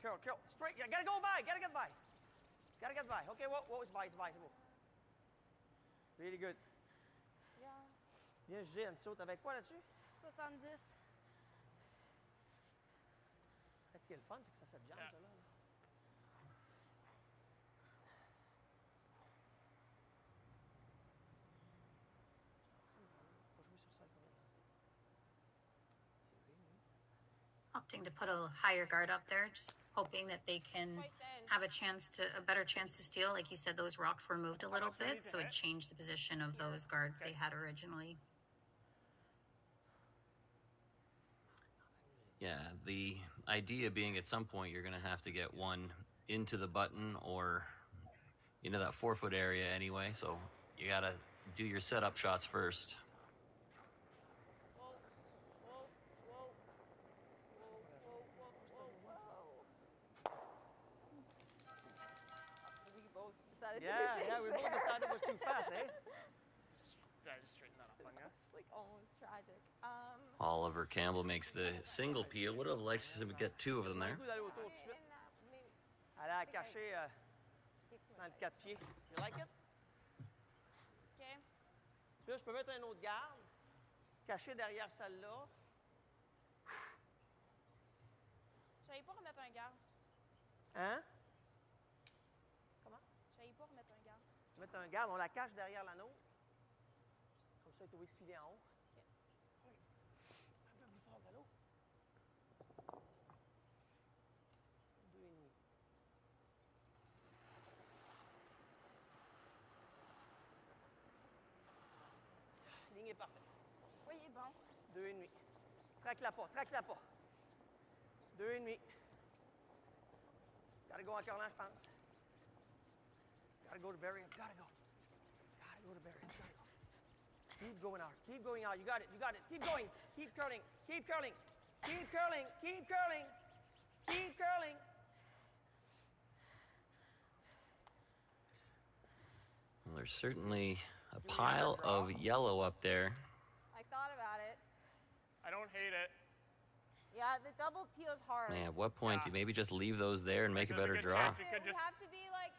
Curl, curl, straight. You gotta go by, gotta get by. Gotta get by. Okay, what was by? It's by, c'est beau. Really good. Yeah. Bien jugé, Anso. T'avais quoi là-dessus? 70. Ce qui est le fun, c'est que ça se jam, ça, là. Opting to put a higher guard up there, just hoping that they can have a better chance to steal. Like you said, those rocks were moved a little bit, so it changed the position of those guards they had originally. Yeah, the idea being at some point you're going to have to get one into the button or into that 4-foot area anyway, so you got to do your setup shots first. Whoa, whoa, whoa. Whoa, whoa, whoa, whoa, whoa. We both decided to do things Yeah, we both decided it was too fast, eh? Did I just straighten that up on you? It's like almost tragic. Oliver Campbell makes the single peel. Would have liked to get 2 of them there. D'aller autour tout de suite. Aller à cacher dans le 4 pieds. You like it? Okay. Tu vois, je peux mettre un autre garde, caché derrière celle-là. J'allais pas remettre un garde. Hein? Comment? J'allais pas remettre un garde. Mettre un garde, on la cache derrière l'anneau. Comme ça, tu vas te piler en haut. Okay. Un peu plus fort de l'eau. 2,5. Ligne est parfaite. Oui, il est bon. 2,5. Traque-la pas, traque-la pas. 2,5. Gotta go encore là, je pense. Gotta go to Barry. Gotta go. Gotta go to Barry. Gotta go. Keep going out. Keep going out. You got it. You got it. Keep going. Keep curling. Keep curling. Keep curling. Keep curling. Keep curling. Well, there's certainly a pile of yellow up there. I thought about it. I don't hate it. Yeah, the double peel is hard. Man, at what point do you maybe just leave those there and make a better draw? You could We just, have to be like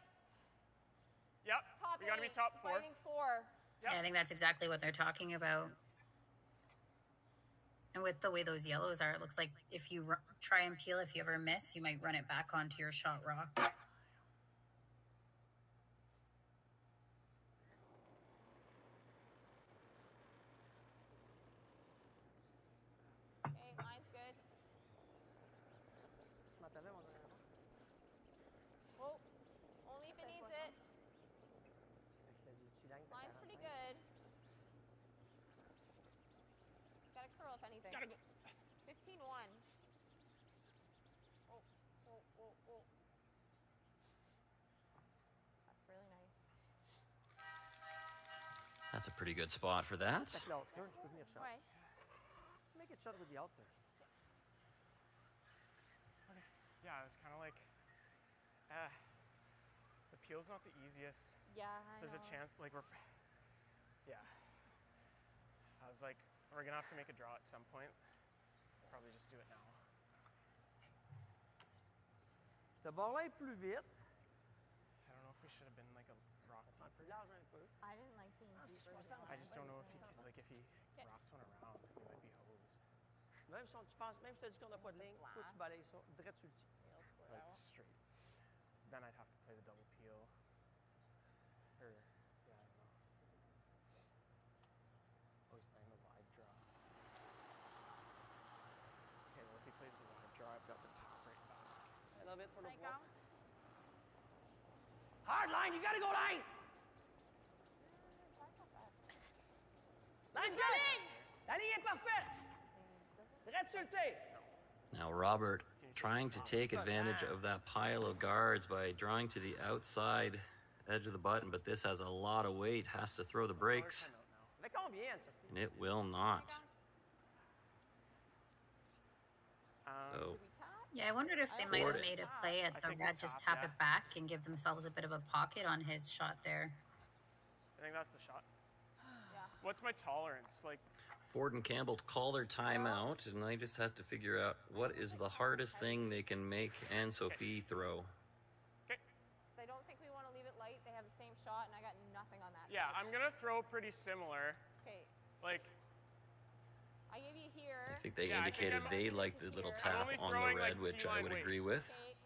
yep, top we gotta be 8, top 4. fighting 4. Yep. Yeah, I think that's exactly what they're talking about. And with the way those yellows are, it looks like if you try and peel, if you ever miss, you might run it back onto your shot rock. Okay, line's good. Oh, only if it needs it. Line's pretty good. Gotta curl if anything. Gotta go. 15-1. Oh, oh, oh, oh. That's really nice. That's a pretty good spot for that. Fait que là, tu peux venir shot. Ouais. Make it shot with the out there. Okay. Yeah, it's kind of like, the peel's not the easiest. Yeah, I There's know. a chance, like yeah. I was like, we're gonna have to make a draw at some point. Probably just do it now. Ce bord-là est plus vite. I don't know if we should have been like a rock Un peu deeper. large un peu. I didn't like being deeper. I just don't know if if he rocks one around, he might be hosed. Même si tu penses, même si tu as dit qu'on n'a pas de ligne, toi tu balayes ça, direct sur le tee. Like straight. Then I'd have to play the double peel. Or, yeah, I don't know. Oh, he's playing the wide draw. Okay, well, if he plays the wide draw, I've got the top right back. I love it for the Psych walk. out. Hard line, you gotta go line! That's not bad. Line's good! La ligne est parfaite! Direct sur le tee. Now Robert trying to take advantage of that pile of guards by drawing to the outside edge of the button, but this has a lot of weight, has to throw the brakes, Avec combien, Anne-Sophie? and it will not. So Do we top? Yeah, I wondered if they I might Ford have it. made a play at I the think we red, just top, tap yeah. it back and give themselves a bit of a pocket on his shot there. I think that's the shot. Yeah. What's my tolerance? Like, Ford and Campbell call their timeout, and I just have to figure out what is the hardest thing they can make Anne-Sophie throw. okay. I don't think we want to leave it light. They have the same shot, and I got nothing on that. Yeah, side. I'm gonna throw pretty similar. Okay. Like, I gave you here. I think they Yeah, I think indicated I'm- they like the little I'm tap only on the throwing, red, like, which I T-line would weight. agree with. Okay.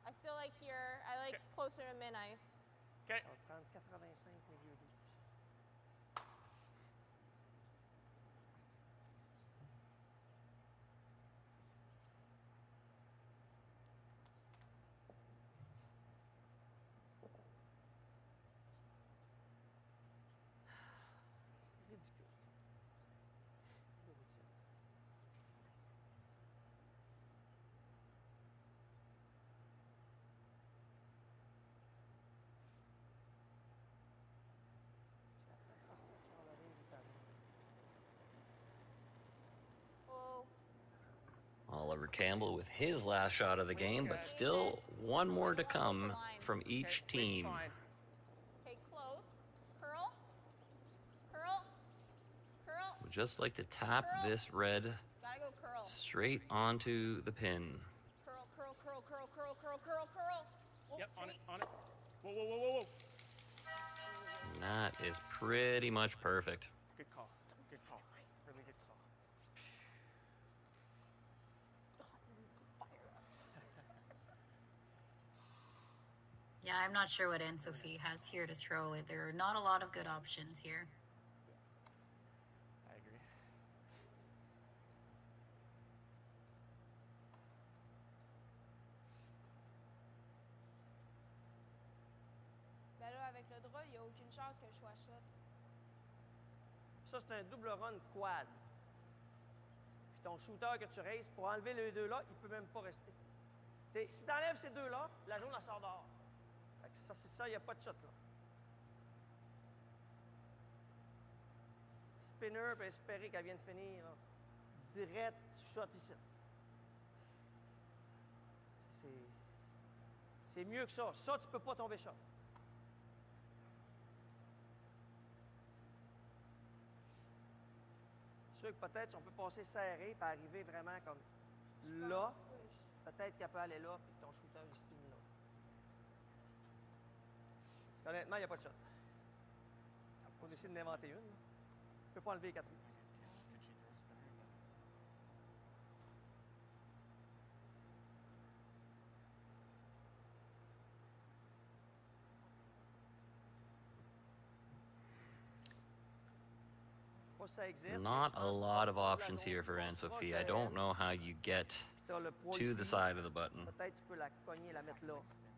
I still like here. I like closer to min ice. okay. On va prendre 85 milieu 12. Ridicule. Ridicule. Oh, Oliver Campbell with his last shot of the game, but still one more to come from each Okay, weight's team. fine. okay, close. Curl. Curl. Curl. Would just like to tap this red Gotta go curl. straight onto the pin. Curl, curl, curl, curl, curl, curl, curl, curl. Oh, Yep, on it, sweet. on it. Whoa, whoa, whoa, whoa, whoa. And that is pretty much perfect. Good call. Good call. Really good call. Yeah, I'm not sure what Anne-Sophie has here to throw. There are not a lot of good options here. I agree. Ben là, avec le draw, il n'y a aucune chance que je sois shot. Ça, c'est un double run quad. Puis ton shooter que tu raises, pour enlever les deux là, il peut même pas rester. T'sais, si tu enlèves ces deux là, la jaune elle sort dehors. Fait que ça, c'est ça, il n'y a pas de shot là. Spinner peut espérer qu'elle vienne finir là. Direct shot ici. C'est mieux que ça. Ça, tu peux pas tomber shot. C'est sûr que peut-être si on peut passer serré et arriver vraiment comme là, peut-être qu'elle peut aller là et que ton shooter il spin là. Parce qu'honnêtement, il n'y a pas de shot. On essaie de l'inventer une. Tu peux pas enlever les 4 roues. Pas si ça existe, Not mais je a pense que lot of tu vas options la here jaune, for tu vas Anne-Sophie. proche I de don't elle. know how you get T'as le poids to the ici. side of the button. Peut-être tu peux la cogner, la mettre là.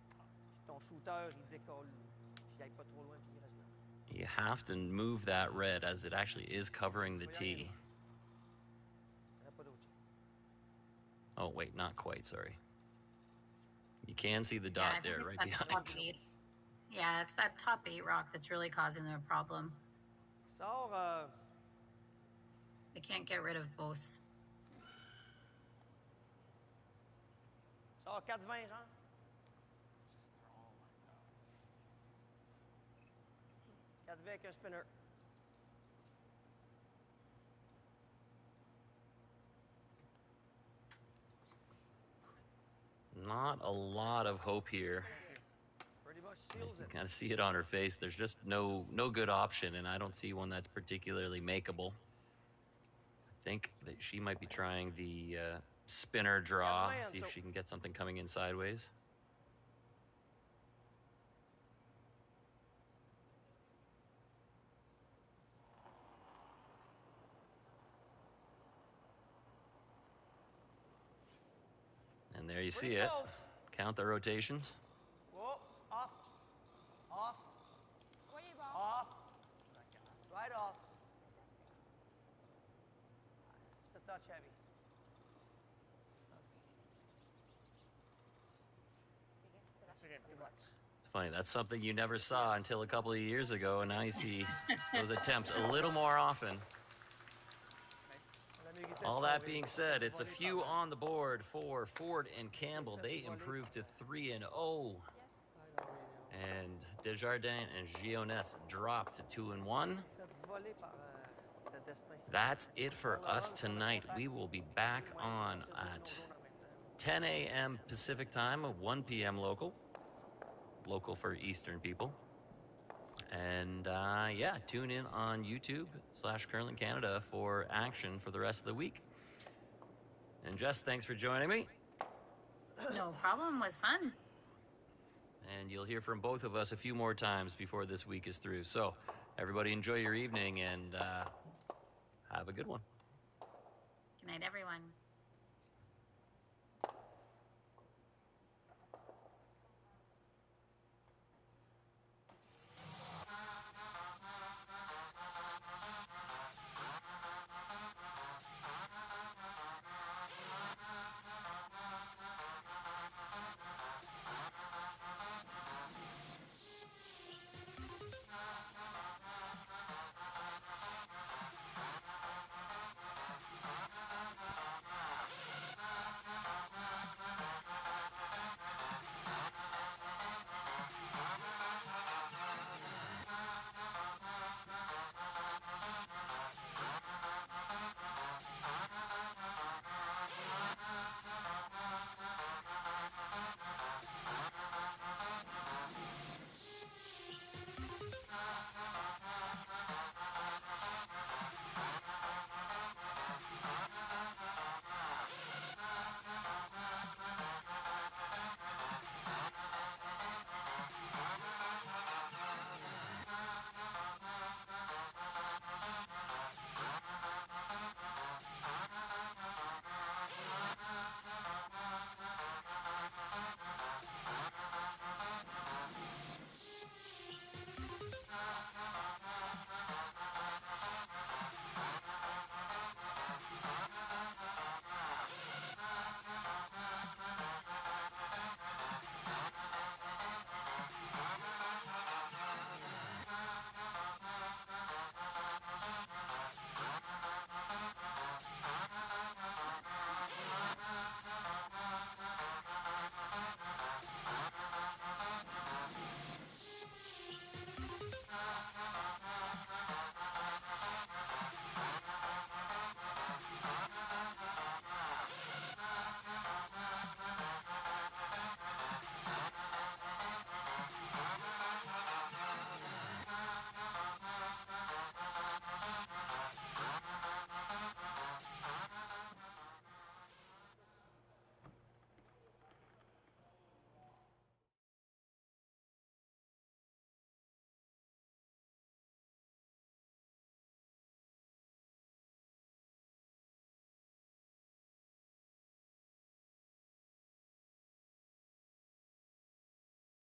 Puis ton shooter, il décolle. Puis il aille pas trop loin, puis il reste là. You have to move that red as it actually is covering the tee. Il n'y aurait pas d'autre chose. Oh, wait, not quite, sorry. You can see the Yeah, I dot think there it's right that behind. top 8. Yeah, it's that top 8 rock that's really causing the problem. Sors, They can't get rid of both. sors 4-20, genre. Just throw like that. 4-20 avec un spinner. Not a lot of hope here. Pretty much You seals can it. kind of see it on her face. There's just no good option, and I don't see one that's particularly makeable. I think that she might be trying the spinner draw, see if she can get something coming in sideways. And there you see Pretty it. close. Count the rotations. Whoa, off. Off. Voyez bon. Off. Right off. Just a touch heavy. It's funny, that's something you never saw until a couple of years ago, and now you see those attempts a little more often. All that being said, it's a few on the board for Ford and Campbell. They improved to 3-0. And Desjardins and Gioness dropped to 2-1. That's it for us tonight. We will be back on at 10 a.m. Pacific time, 1 p.m. local for Eastern people. And yeah, tune in on YouTube/Curling Canada for action for the rest of the week. And Jess, thanks for joining me. No problem, was fun. And you'll hear from both of us a few more times before this week is through. So everybody enjoy your evening and have a good one. Good night, everyone.